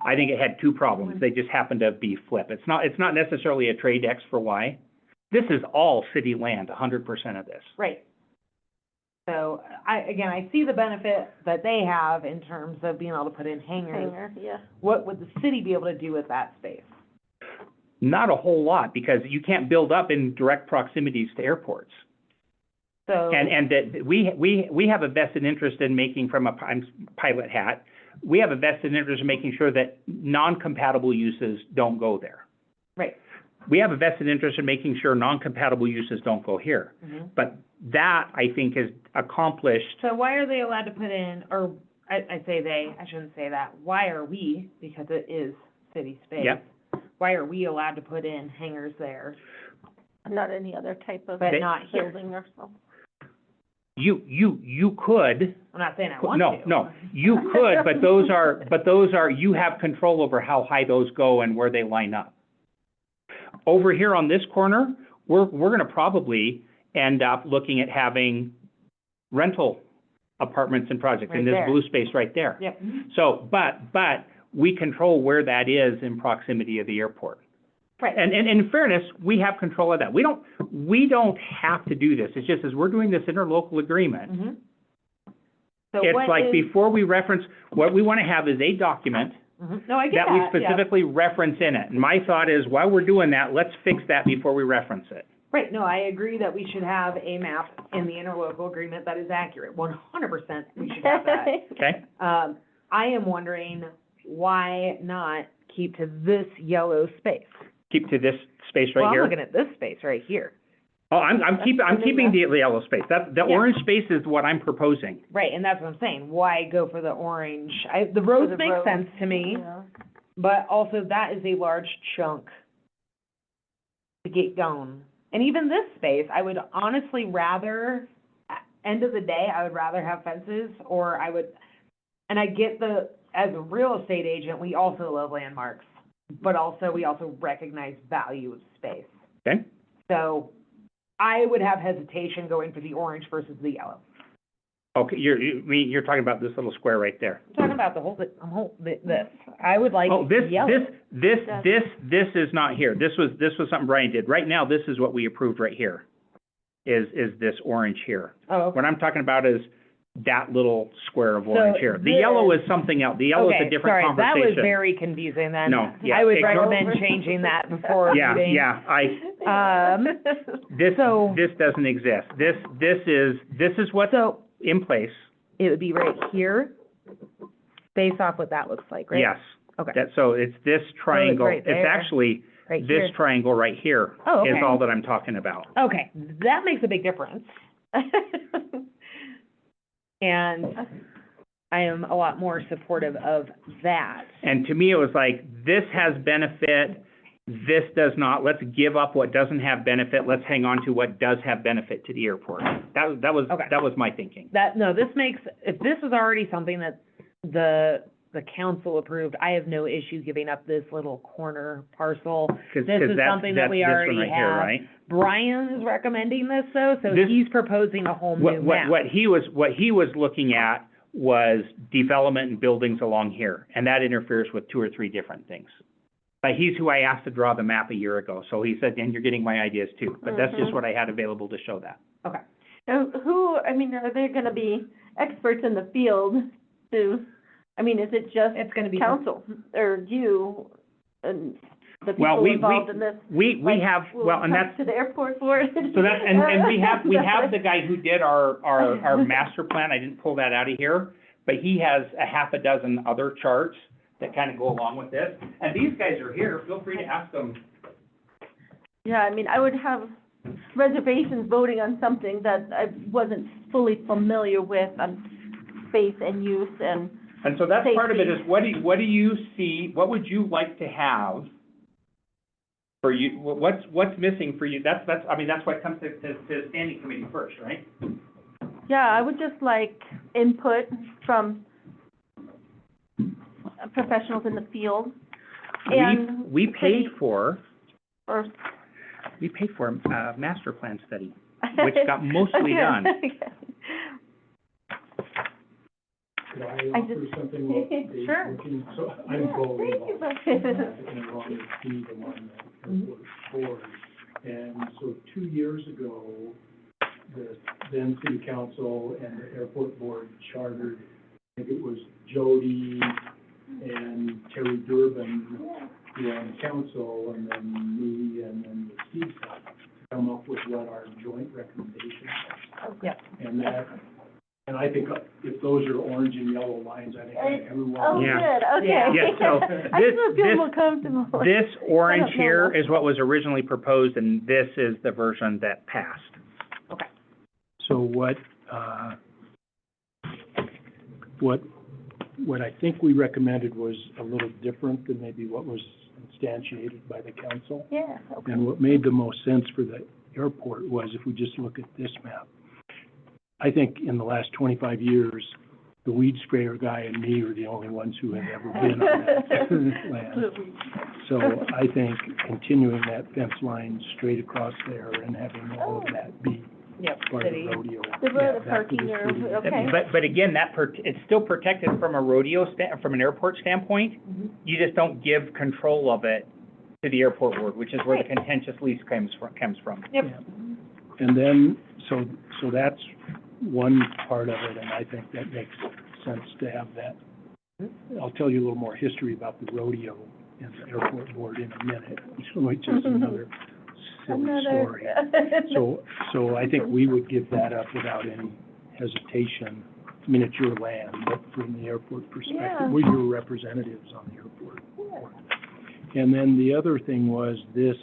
Speaker 1: I think it had two problems, they just happened to be flip. It's not necessarily a trade X for Y. This is all city land, 100% of this.
Speaker 2: Right. So I see the benefit that they have in terms of being able to put in hangars.
Speaker 3: Hangar, yeah.
Speaker 2: What would the city be able to do with that space?
Speaker 1: Not a whole lot, because you can't build up in direct proximities to airports.
Speaker 2: So.
Speaker 1: And that we have a vested interest in making, from a pilot hat, we have a vested interest in making sure that non-compatible uses don't go there.
Speaker 2: Right.
Speaker 1: We have a vested interest in making sure non-compatible uses don't go here.
Speaker 2: Mhm.
Speaker 1: But that, I think, is accomplished.
Speaker 2: So why are they allowed to put in, or I say they, I shouldn't say that. Why are we, because it is city space?
Speaker 1: Yep.
Speaker 2: Why are we allowed to put in hangars there,
Speaker 3: Not any other type of
Speaker 2: but not here?
Speaker 3: building or so.
Speaker 1: You could,
Speaker 2: I'm not saying I want to.
Speaker 1: no, you could, but those are, you have control over how high those go and where they line up. Over here on this corner, we're gonna probably end up looking at having rental apartments and projects in
Speaker 2: Right
Speaker 1: this
Speaker 2: there.
Speaker 1: blue space right there.
Speaker 2: Yep.
Speaker 1: So, but we control where that is in proximity of the airport.
Speaker 2: Right.
Speaker 1: And in fairness, we have control of that. We don't have to do this. It's just as we're doing this interlocal agreement,
Speaker 2: Mhm. So
Speaker 1: it's
Speaker 2: what
Speaker 1: like
Speaker 2: is-
Speaker 1: before we reference, what we want to have is a document
Speaker 2: Mhm. No, I get
Speaker 1: that
Speaker 2: that,
Speaker 1: we
Speaker 2: yeah.
Speaker 1: specifically reference in it. And my thought is, while we're doing that, let's fix that before we reference it.
Speaker 2: Right, no, I agree that we should have a map in the interlocal agreement that is accurate, 100% we should have that.
Speaker 6: Okay?
Speaker 2: I am wondering, why not keep to this yellow space?
Speaker 6: Keep to this space right
Speaker 2: Well, I'm
Speaker 6: here.
Speaker 2: looking at this space right here.
Speaker 6: Oh, I'm keeping the yellow space. The
Speaker 2: Yeah.
Speaker 6: orange space is what I'm proposing.
Speaker 2: Right, and that's what I'm saying, why go for the orange? The roads
Speaker 3: the
Speaker 2: make
Speaker 3: roads,
Speaker 2: sense to me,
Speaker 3: Yeah.
Speaker 2: but also that is a large chunk to get going. And even this space, I would honestly rather, end of the day, I would rather have fences, or I would, and I get as a real estate agent, we also love landmarks, but also, we also recognize value of space.
Speaker 6: Okay?
Speaker 2: So I would have hesitation going for the orange versus the yellow.
Speaker 6: Okay, you're talking about this little square right there.
Speaker 2: I'm talking about this. I would like
Speaker 6: Oh,
Speaker 2: yellow.
Speaker 6: this is not here. This was something Brian did. Right now, this is what we approved right here, is this orange here.
Speaker 2: Oh, okay.
Speaker 6: What I'm talking about is that little square of orange
Speaker 2: So
Speaker 6: here. The
Speaker 2: this-
Speaker 6: yellow is something else. The yellow is a different
Speaker 2: Okay, sorry, that was
Speaker 6: conversation.
Speaker 2: very confusing then.
Speaker 6: No, yeah,
Speaker 2: I would
Speaker 6: ignore-
Speaker 2: recommend changing that before
Speaker 6: Yeah,
Speaker 2: meeting.
Speaker 6: yeah, this
Speaker 2: So-
Speaker 6: doesn't exist. This is what's
Speaker 2: So
Speaker 6: in place.
Speaker 2: it would be right here, based off what that looks like, right?
Speaker 6: Yes.
Speaker 2: Okay,
Speaker 6: So it's this triangle.
Speaker 2: right
Speaker 6: It's
Speaker 2: there.
Speaker 6: actually
Speaker 2: right here.
Speaker 6: this triangle right here
Speaker 2: Oh,
Speaker 6: is
Speaker 2: okay.
Speaker 6: all that I'm talking about.
Speaker 2: Okay, that makes a big difference. And I am a lot more supportive of that.
Speaker 6: And to me, it was like, this has benefit, this does not. Let's give up what doesn't have benefit. Let's hang on to what does have benefit to the airport. That
Speaker 2: Okay.
Speaker 6: was my thinking.
Speaker 2: This makes, if this was already something that the council approved, I have no issue giving up this little corner parcel.
Speaker 6: 'Cause
Speaker 2: This is
Speaker 6: that's-
Speaker 2: something that
Speaker 6: that's
Speaker 2: we
Speaker 6: this one
Speaker 2: already
Speaker 6: right here,
Speaker 2: have.
Speaker 6: right?
Speaker 2: Brian is recommending this though, so
Speaker 6: This-
Speaker 2: he's proposing a whole new map.
Speaker 6: What he was looking at was development and buildings along here, and that interferes with 2 or 3 different things. But he's who I asked to draw the map a year ago, so he said, and you're getting my ideas too. But that's just
Speaker 3: Mhm.
Speaker 6: what I had available to show that.
Speaker 2: Okay.
Speaker 3: Now, are there gonna be experts in the field is it just
Speaker 2: It's gonna be.
Speaker 3: council, or you, and the
Speaker 6: Well,
Speaker 3: people
Speaker 6: we-
Speaker 3: involved in this?
Speaker 6: We
Speaker 3: like,
Speaker 6: have,
Speaker 3: will
Speaker 6: well, and
Speaker 3: come
Speaker 6: that's,
Speaker 3: to the airport for it?
Speaker 6: so that, and we have the guy who did our master plan. I didn't pull that out of here, but he has a half a dozen other charts that kind of go along with this. And these guys are here. Feel free to ask them.
Speaker 3: Yeah, I would have reservations voting on something that I wasn't fully familiar with on space and use and,
Speaker 6: And so that's part of it,
Speaker 3: Safety.
Speaker 6: is what do you see, what would you like to have for you, what's missing for you? That's what comes to standing committee first, right?
Speaker 3: yeah, I would just like input from professionals in the field. And
Speaker 6: We paid
Speaker 3: city-
Speaker 6: for
Speaker 3: or
Speaker 6: a master plan study, which got mostly done.
Speaker 7: Could I
Speaker 3: I
Speaker 7: offer
Speaker 3: just-
Speaker 7: something while Dave's
Speaker 3: Sure.
Speaker 7: looking? So I'm Bo
Speaker 3: Thank you,
Speaker 7: Rehal, and along with Steve, I'm on the airport board. And so 2 years ago, the then city council and the airport board chartered, I think it was Jody and Terry Durbin, who were on the council, and then me, and then the Steve side, to come up with what our joint recommendations are.
Speaker 2: Yep.
Speaker 7: And I think if those are orange and yellow lines, I think everyone.
Speaker 3: Oh,
Speaker 6: Yeah.
Speaker 3: good, okay.
Speaker 6: Yeah, so
Speaker 3: I
Speaker 6: this-
Speaker 3: just feel
Speaker 6: this-
Speaker 3: more comfortable.
Speaker 6: This orange
Speaker 3: don't know.
Speaker 6: here is what was originally proposed, and this is the version that passed.
Speaker 7: So what I think we recommended was a little different than maybe what was instantiated by the council.
Speaker 3: Yeah, okay.
Speaker 7: And what made the most sense for the airport was, if we just look at this map, I think in the last 25 years, the weed sprayer guy and me are the only ones who have ever been on that land. So I think continuing that fence line straight across there and having all of that be
Speaker 2: Yep,
Speaker 7: part of
Speaker 2: city.
Speaker 7: the rodeo.
Speaker 3: The
Speaker 7: yeah,
Speaker 3: road
Speaker 7: that
Speaker 3: parking
Speaker 7: was
Speaker 3: or,
Speaker 7: pretty-
Speaker 3: okay.
Speaker 6: But again, it's still protected from a rodeo from an airport standpoint.
Speaker 2: Mhm.
Speaker 6: You just don't give control of it to the airport board, which is where the contentious lease comes from.
Speaker 2: Yep.
Speaker 7: Yeah. And then, so that's one part of it, and I think that makes sense to have that. I'll tell you a little more history about the rodeo and the airport board in a minute, which is another silly
Speaker 3: Another.
Speaker 7: story. So I think we would give that up without any hesitation. I mean, it's your land, but from the airport
Speaker 3: Yeah.
Speaker 7: perspective, we're your representatives on the airport. And then the other thing was this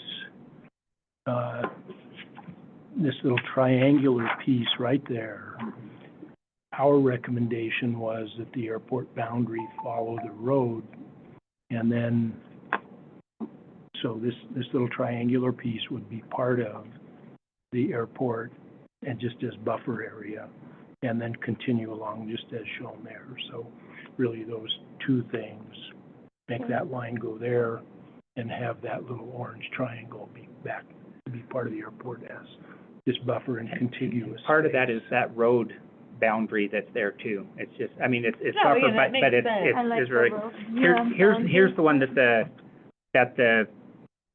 Speaker 7: little triangular piece right there. Our recommendation was that the airport boundary follow the road, and then, so this little triangular piece would be part of the airport and just as buffer area, and then continue along just as shown there. So really those two things, make that line go there and have that little orange triangle be back, to be part of the airport as this buffer and contiguous.
Speaker 6: Part of that
Speaker 7: space.
Speaker 6: is that road boundary that's there too. It's just, I mean, it's
Speaker 2: No, yeah,
Speaker 6: buffer,
Speaker 2: that
Speaker 6: but
Speaker 2: makes
Speaker 6: it's,
Speaker 2: sense.
Speaker 3: I like
Speaker 6: it's
Speaker 3: the
Speaker 6: very,
Speaker 3: road.
Speaker 6: here's the one that the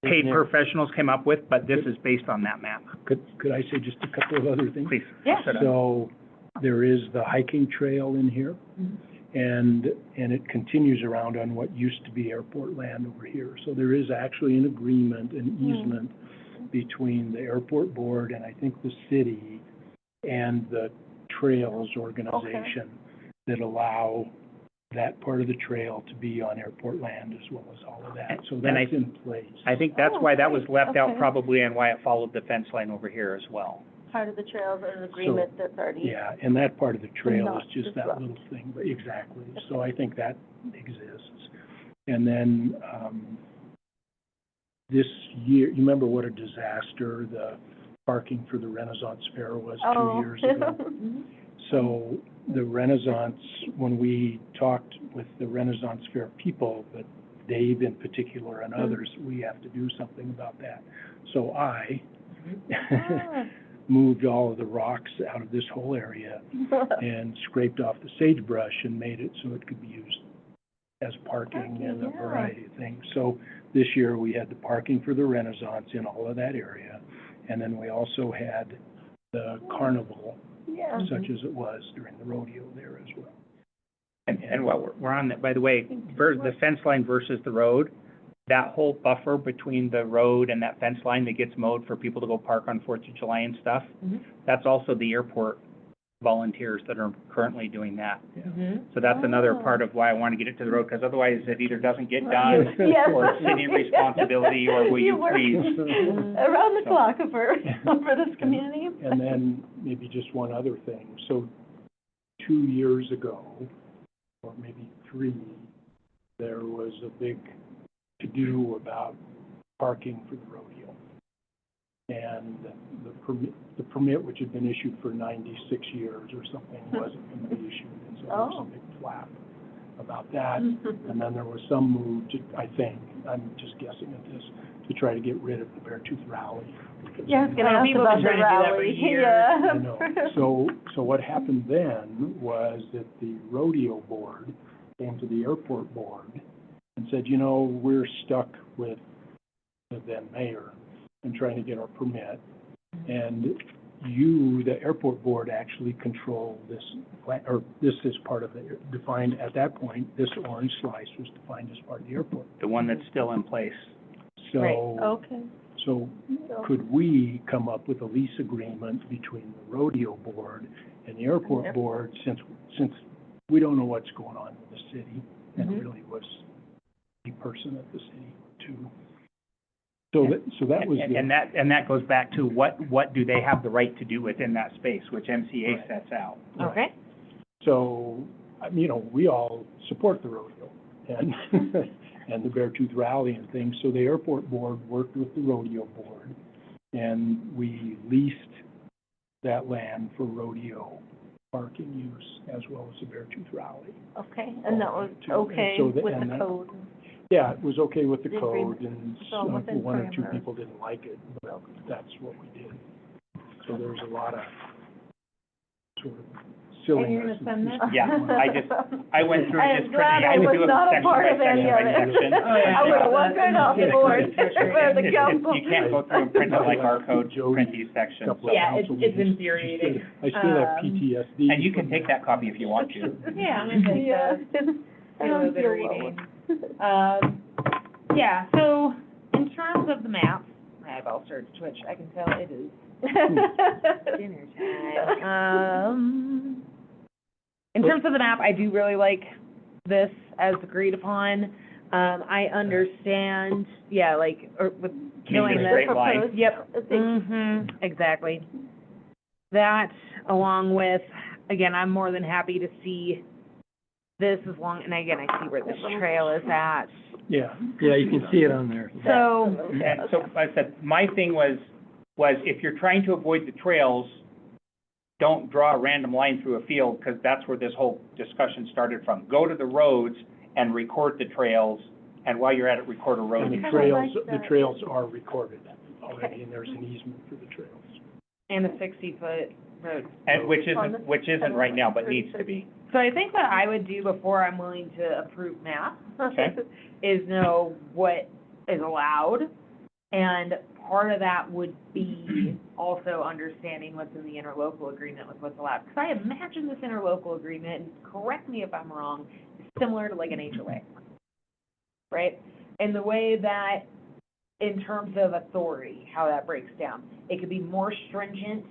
Speaker 6: paid
Speaker 7: Yeah.
Speaker 6: professionals came up with, but this is based on that map.
Speaker 7: Could I say just a couple of other things?
Speaker 6: Please.
Speaker 2: Yeah.
Speaker 6: Shut up.
Speaker 7: So there is the hiking trail in here, and it continues around on what used to be airport land over here. So there is actually an agreement, an easement between the airport board and I think the city and the trails organization that allow that part of the trail to be on airport land as well as all of that. So
Speaker 6: And I-
Speaker 7: that's in place.
Speaker 6: I think that's
Speaker 3: Oh,
Speaker 6: why that was
Speaker 3: great.
Speaker 6: left out
Speaker 3: Okay.
Speaker 6: probably and why it followed the fence line over here as well.
Speaker 3: Part of the trails or an agreement that's already.
Speaker 7: Yeah, and that part of the trail
Speaker 3: not
Speaker 7: is just that
Speaker 3: disrupt.
Speaker 7: little thing, but exactly. So I think that exists. And then, this year, you remember what a disaster the parking for the Renaissance Fair was 2 years ago? So the Renaissance, when we talked with the Renaissance Fair people, but Dave in particular and others, we have to do something about that. So I moved all of the rocks out of this whole area and scraped off the sagebrush and made it so it could be used as parking and a
Speaker 3: Yeah.
Speaker 7: variety of things. So this year, we had the parking for the Renaissance in all of that area, and then we also had the carnival,
Speaker 3: Yeah.
Speaker 7: such as it was during the rodeo there as well.
Speaker 6: And while we're on that, by the way, the fence line versus the road, that whole buffer between the road and that fence line that gets mowed for people to go park on 4th of July and stuff, that's also the airport volunteers that are currently doing that. So that's another part of why I want to get it to the road, because otherwise it either doesn't get done,
Speaker 3: Yes.
Speaker 6: or it's city responsibility, or will you
Speaker 3: work
Speaker 6: please?
Speaker 3: Around the clock for this community.
Speaker 7: And then maybe just one other thing. So 2 years ago, or maybe 3, there was a big to-do about parking for the rodeo. And the permit, which had been issued for 96 years or something, wasn't going to be issued. And so there was a big flap about that. And then there was some move to, I think, I'm just guessing at this, to try to get rid of the Beartooth Rally.
Speaker 3: Yeah, I was gonna
Speaker 2: Well,
Speaker 3: ask
Speaker 2: people
Speaker 3: about
Speaker 2: have
Speaker 3: the
Speaker 2: been trying to do that for
Speaker 3: rally.
Speaker 2: years.
Speaker 3: Yeah.
Speaker 7: I know. So what happened then was that the rodeo board came to the airport board and said, you know, we're stuck with the then mayor and trying to get our permit. And you, the airport board, actually control this, or this is part of the, defined, at that point, this orange slice was defined as part of the airport.
Speaker 6: The one that's still in place.
Speaker 3: Right,
Speaker 7: So,
Speaker 3: okay.
Speaker 7: so could we come up with a lease agreement between the rodeo board and the airport board, since we don't know what's going on with the city, and it really was a person at the city too. So that was the.
Speaker 6: And that goes back to what do they have the right to do within that space, which MCA sets out.
Speaker 2: Okay.
Speaker 7: So, you know, we all support the rodeo and, and the Beartooth Rally and things. So the airport board worked with the rodeo board, and we leased that land for rodeo parking use as well as the Beartooth Rally.
Speaker 3: Okay, and that was
Speaker 7: So
Speaker 3: okay
Speaker 7: the-
Speaker 3: with
Speaker 7: and
Speaker 3: the
Speaker 7: that-
Speaker 3: code.
Speaker 7: Yeah, it was okay with the
Speaker 3: The
Speaker 7: code,
Speaker 3: agreement.
Speaker 7: and
Speaker 3: So within
Speaker 7: one or two
Speaker 3: parameters.
Speaker 7: people didn't like it, but that's what we did. So there's a lot of sort of silliness.
Speaker 2: And you're gonna send this?
Speaker 6: Yeah, I went through
Speaker 3: I
Speaker 6: just
Speaker 3: am glad
Speaker 6: pretty,
Speaker 3: I
Speaker 6: would
Speaker 3: was
Speaker 6: do it
Speaker 3: not a
Speaker 6: section
Speaker 3: part
Speaker 6: by
Speaker 3: of any
Speaker 6: section
Speaker 3: of
Speaker 6: by
Speaker 3: it.
Speaker 6: section.
Speaker 3: I would have walked right off the board for the
Speaker 6: If
Speaker 3: council.
Speaker 6: you can't go through and print it like our code, print these sections.
Speaker 7: Couple of
Speaker 2: Yeah, it's
Speaker 7: council meetings.
Speaker 2: infuriating.
Speaker 7: I still have PTSD.
Speaker 6: And you can take that copy if you want to.
Speaker 2: Yeah, I'm gonna take
Speaker 3: Yeah.
Speaker 2: that.
Speaker 3: I
Speaker 2: Do a
Speaker 3: don't
Speaker 2: bit
Speaker 3: feel
Speaker 2: of reading.
Speaker 3: well.
Speaker 2: Yeah, so in terms of the map, eyeballs start to twitch. I can tell it is dinner time. In terms of the map, I do really like this as agreed upon. I understand, yeah, like, or with killing
Speaker 6: a
Speaker 2: the.
Speaker 6: straight line.
Speaker 3: Proposed-
Speaker 2: Yep.
Speaker 3: I think-
Speaker 2: Exactly. That, along with, again, I'm more than happy to see this as long, and again, I see where this trail is at.
Speaker 7: Yeah.
Speaker 5: Yeah, you can see it on there.
Speaker 2: So,
Speaker 6: And so, like I said, my thing was if you're trying to avoid the trails, don't draw a random line through a field, because that's where this whole discussion started from. Go to the roads and record the trails, and while you're at it, record a road.
Speaker 7: And the
Speaker 3: kinda like
Speaker 7: trails, the
Speaker 3: that.
Speaker 7: trails are recorded already, and there's an easement for the trails.
Speaker 2: and a 60-foot road.
Speaker 6: And which isn't right now, but needs to be.
Speaker 2: So I think what I would do before I'm willing to approve map
Speaker 6: Okay.
Speaker 2: is know what is allowed. And part of that would be also understanding what's in the interlocal agreement with what's allowed. Because I imagine this interlocal agreement, and correct me if I'm wrong, is similar to like an HOA, right? In the way that, in terms of authority, how that breaks down, it could be more stringent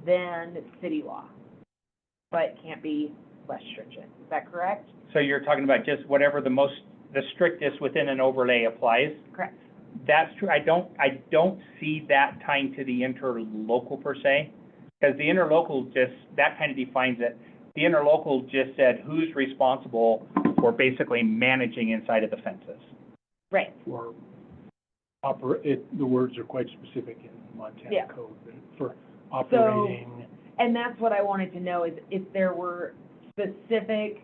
Speaker 2: than city law, but can't be less stringent. Is that correct?
Speaker 6: So you're talking about just whatever the strictest within an overlay applies?
Speaker 2: Correct.
Speaker 6: That's true. I don't see that tying to the interlocal per se, because the interlocal that kind of defines it. The interlocal just said who's responsible for basically managing inside of the fences.
Speaker 2: Right.
Speaker 7: For the words are quite specific in Montana
Speaker 2: Yeah.
Speaker 7: code, but for operating.
Speaker 2: And that's what I wanted to know, is if there were specific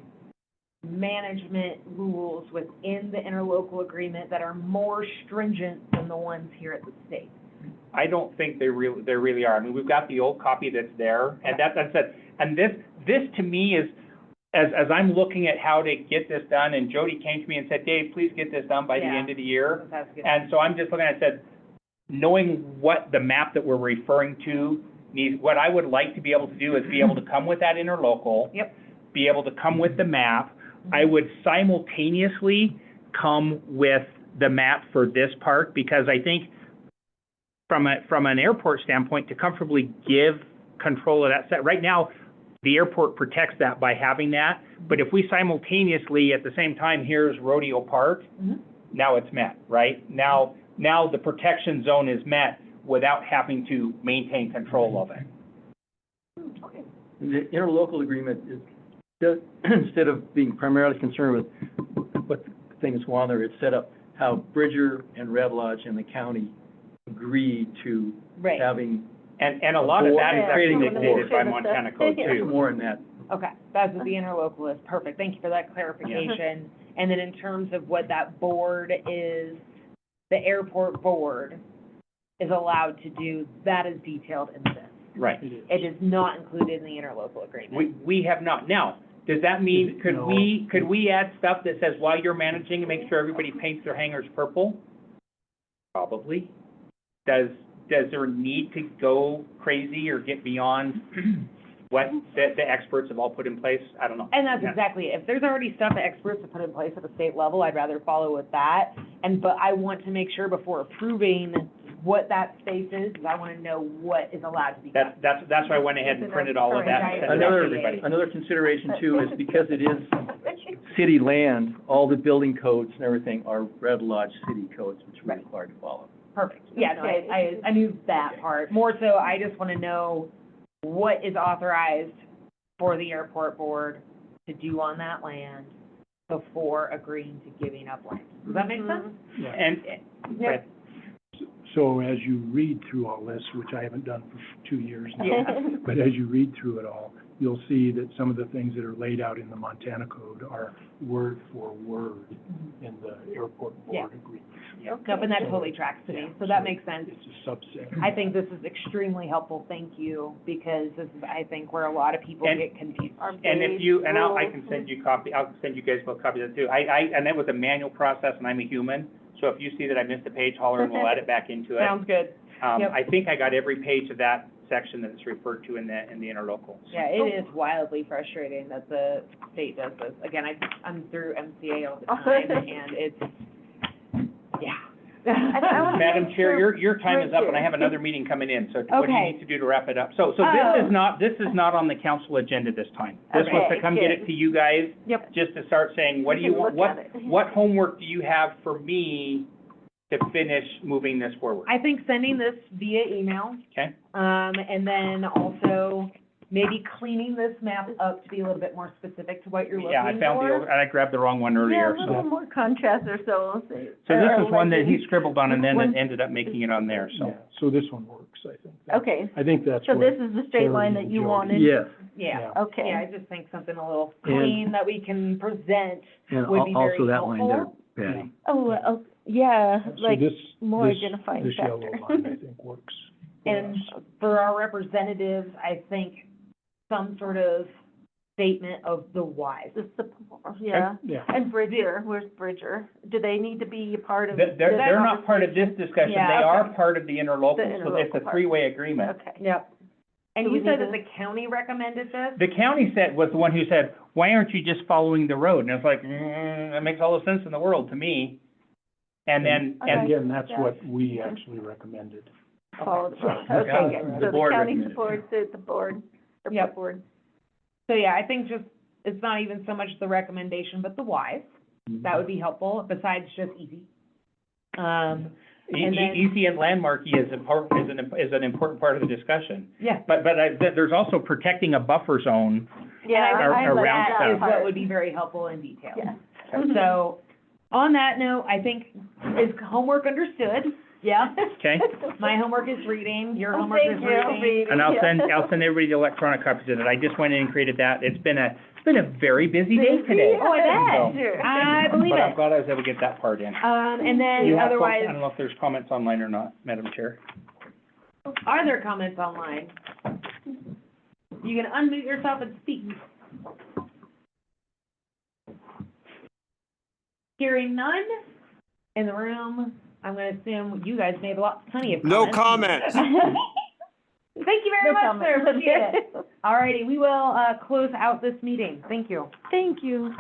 Speaker 2: management rules within the interlocal agreement that are more stringent than the ones here at the state.
Speaker 6: I don't think they really are. I mean, we've got the old copy that's there, and that's it. And this to me is, as I'm looking at how to get this done, and Jody came to me and said, Dave, please get this done by the
Speaker 2: Yeah.
Speaker 6: end of the year.
Speaker 2: That's good.
Speaker 6: And so I'm just looking at it, said, knowing what the map that we're referring to needs, what I would like to be able to do is be able to come with that interlocal.
Speaker 2: Yep.
Speaker 6: Be able to come with the map. I would simultaneously come with the map for this part, because I think from an airport standpoint, to comfortably give control of that set, right now, the airport protects that by having that, but if we simultaneously, at the same time, here's Rodeo Park,
Speaker 2: Mhm.
Speaker 6: now it's met, right? Now the protection zone is met without having to maintain control of it.
Speaker 2: Okay.
Speaker 5: The interlocal agreement is, instead of being primarily concerned with what things go on there, it's set up how Bridger and Red Lodge and the county agreed to
Speaker 2: Right.
Speaker 5: having,
Speaker 6: And a lot of that is actually
Speaker 5: Creating the
Speaker 6: dictated by
Speaker 3: board.
Speaker 6: Montana code
Speaker 3: Yeah.
Speaker 5: there's
Speaker 6: too.
Speaker 5: more in that.
Speaker 2: Okay, that's what the interlocal is. Perfect. Thank you for that clarification. And then in terms of what that board is, the airport board is allowed to do, that is detailed in this.
Speaker 6: Right.
Speaker 7: It is.
Speaker 2: It is not included in the interlocal agreement.
Speaker 6: We have not. Now, does that mean, could
Speaker 7: No.
Speaker 6: we add stuff that says while you're managing, make sure everybody paints their hangars purple? Probably. Does there need to go crazy or get beyond what the experts have all put in place? I don't know.
Speaker 2: And that's
Speaker 6: Yeah.
Speaker 2: exactly it. If there's already stuff that experts have put in place at the state level, I'd rather follow with that. But I want to make sure before approving what that space is, I want to know what is allowed to be done.
Speaker 6: That's why I went ahead and printed all of that and sent it out to everybody.
Speaker 5: Another consideration too is because it is city land, all the building codes and everything are Red Lodge city codes, which we're
Speaker 2: Right.
Speaker 5: required to follow.
Speaker 2: Perfect. Yeah, no, I knew that part. More so, I just want to know what is authorized for the airport board to do on that land before agreeing to giving up land. Does that make sense?
Speaker 7: Yeah.
Speaker 6: And,
Speaker 2: Yep.
Speaker 7: So as you read through all this, which I haven't done for 2 years now,
Speaker 2: Yeah.
Speaker 7: but as you read through it all, you'll see that some of the things that are laid out in the Montana code are word for word in the airport
Speaker 2: Yeah.
Speaker 7: board agreement.
Speaker 2: Nope, and that totally tracks to me, so that makes sense.
Speaker 7: It's a subset.
Speaker 2: I think this is extremely helpful, thank you, because this is, I think, where a lot of people
Speaker 6: And-
Speaker 2: get confused.
Speaker 6: and if you, and I can send you copy, I'll send you guys both copies of it too. And that was a manual process and I'm a human, so if you see that I missed a page, holler and we'll add it back into it.
Speaker 2: Sounds good. Yep.
Speaker 6: I think I got every page of that section that's referred to in the interlocal.
Speaker 2: Yeah, it is wildly frustrating that the state does this. Again, I'm through MCA all the time, and it's, yeah.
Speaker 3: I wanna
Speaker 6: Madam
Speaker 3: make
Speaker 6: Chair,
Speaker 3: sure
Speaker 6: your time is up, and I have
Speaker 3: Bridger-
Speaker 6: another meeting coming in, so what do you
Speaker 2: Okay.
Speaker 6: need to do to wrap it up? So
Speaker 2: Oh.
Speaker 6: this is not on the council agenda this time. This was to
Speaker 3: Okay,
Speaker 6: come get
Speaker 3: good.
Speaker 6: it to you guys,
Speaker 3: Yep.
Speaker 6: just to start saying, what do
Speaker 3: We
Speaker 6: you
Speaker 3: can
Speaker 6: want,
Speaker 3: look at it.
Speaker 6: what homework do you have for me to finish moving this forward?
Speaker 2: I think sending this via email,
Speaker 6: Okay?
Speaker 2: and then also maybe cleaning this map up to be a little bit more specific to what you're looking for.
Speaker 6: Yeah, I found I grabbed the wrong one
Speaker 3: Yeah,
Speaker 6: earlier,
Speaker 3: a little
Speaker 6: so.
Speaker 3: more contrast or so, say.
Speaker 6: So this
Speaker 3: or
Speaker 6: is one that he
Speaker 3: legend.
Speaker 6: scribbled on and then
Speaker 3: One-
Speaker 6: it ended up making it on there, so.
Speaker 7: Yeah, so this one works, I think.
Speaker 3: Okay,
Speaker 7: I think that's
Speaker 3: so
Speaker 7: what.
Speaker 3: this is the straight line that you
Speaker 7: Terry
Speaker 3: wanted?
Speaker 5: Yes,
Speaker 2: Yeah.
Speaker 3: Okay.
Speaker 2: Yeah, I just think something a little
Speaker 5: And-
Speaker 2: clean that we can present
Speaker 5: and
Speaker 2: would be very
Speaker 5: also that line there,
Speaker 2: helpful.
Speaker 5: Patty.
Speaker 3: Oh, yeah,
Speaker 7: So
Speaker 3: like,
Speaker 7: this,
Speaker 3: more
Speaker 7: this,
Speaker 3: identifying
Speaker 7: this yellow
Speaker 3: factor.
Speaker 7: line, I think, works. for
Speaker 2: And
Speaker 7: us.
Speaker 2: for our representatives, I think some sort of statement of the whys.
Speaker 3: the yeah.
Speaker 7: Yeah,
Speaker 3: And Bridger, where's Bridger? Do they need to be a part of?
Speaker 6: They're not part of this discussion,
Speaker 2: Yeah,
Speaker 6: they are
Speaker 3: okay.
Speaker 6: part of the interlocal,
Speaker 3: The
Speaker 6: so it's a
Speaker 3: interlocal part.
Speaker 6: three-way agreement.
Speaker 3: Okay.
Speaker 2: Yep. And
Speaker 3: Do
Speaker 2: you
Speaker 3: we
Speaker 2: said
Speaker 3: need
Speaker 2: that
Speaker 3: to-
Speaker 2: the county recommended this?
Speaker 6: The county was the one who said, why aren't you just following the road? And it's like, that makes all the sense in the world to me. And then,
Speaker 3: Okay.
Speaker 6: and
Speaker 7: again, that's
Speaker 3: Yeah.
Speaker 7: what we actually recommended.
Speaker 3: Follow the road.
Speaker 5: Yeah,
Speaker 3: Okay,
Speaker 5: the
Speaker 3: so the
Speaker 5: board
Speaker 3: county
Speaker 5: recommended.
Speaker 3: supports it, the board, airport
Speaker 2: Yep.
Speaker 3: board.
Speaker 2: So yeah, I think just, it's not even so much the recommendation, but the whys. That would be helpful, besides just easy. And then-
Speaker 6: EC and landmarky is an important part of the discussion.
Speaker 2: Yeah.
Speaker 6: But there's also protecting a buffer zone.
Speaker 3: Yeah,
Speaker 6: Ar-
Speaker 3: I like
Speaker 6: around
Speaker 3: that
Speaker 6: stuff.
Speaker 2: Is what
Speaker 3: part.
Speaker 2: would be very helpful in detail.
Speaker 3: Yeah.
Speaker 2: So, on that note, I think, is homework understood? Yeah?
Speaker 6: Okay.
Speaker 2: My homework is reading, your
Speaker 3: Oh,
Speaker 2: homework is
Speaker 3: thank you.
Speaker 2: reading.
Speaker 6: And I'll
Speaker 3: Yeah.
Speaker 6: send everybody the electronic copies of it. I just went in and created that. It's been a very busy day
Speaker 3: Busy,
Speaker 6: today.
Speaker 3: yeah.
Speaker 2: Oh, I bet.
Speaker 3: Sure.
Speaker 2: I believe
Speaker 6: But I'm
Speaker 2: it.
Speaker 6: glad I was able to get that part in.
Speaker 2: And then
Speaker 6: You have,
Speaker 2: otherwise,
Speaker 6: I don't know if there's comments online or not, Madam Chair.
Speaker 2: are there comments online? You can unmute yourself and speak. Hearing none in the room, I'm gonna assume you guys may have plenty of
Speaker 8: No
Speaker 2: comments.
Speaker 8: comments.
Speaker 2: Thank you very
Speaker 3: No
Speaker 2: much,
Speaker 3: comment.
Speaker 2: sir, appreciate it. Alrighty, we will, close out this meeting, thank you.
Speaker 3: Thank you.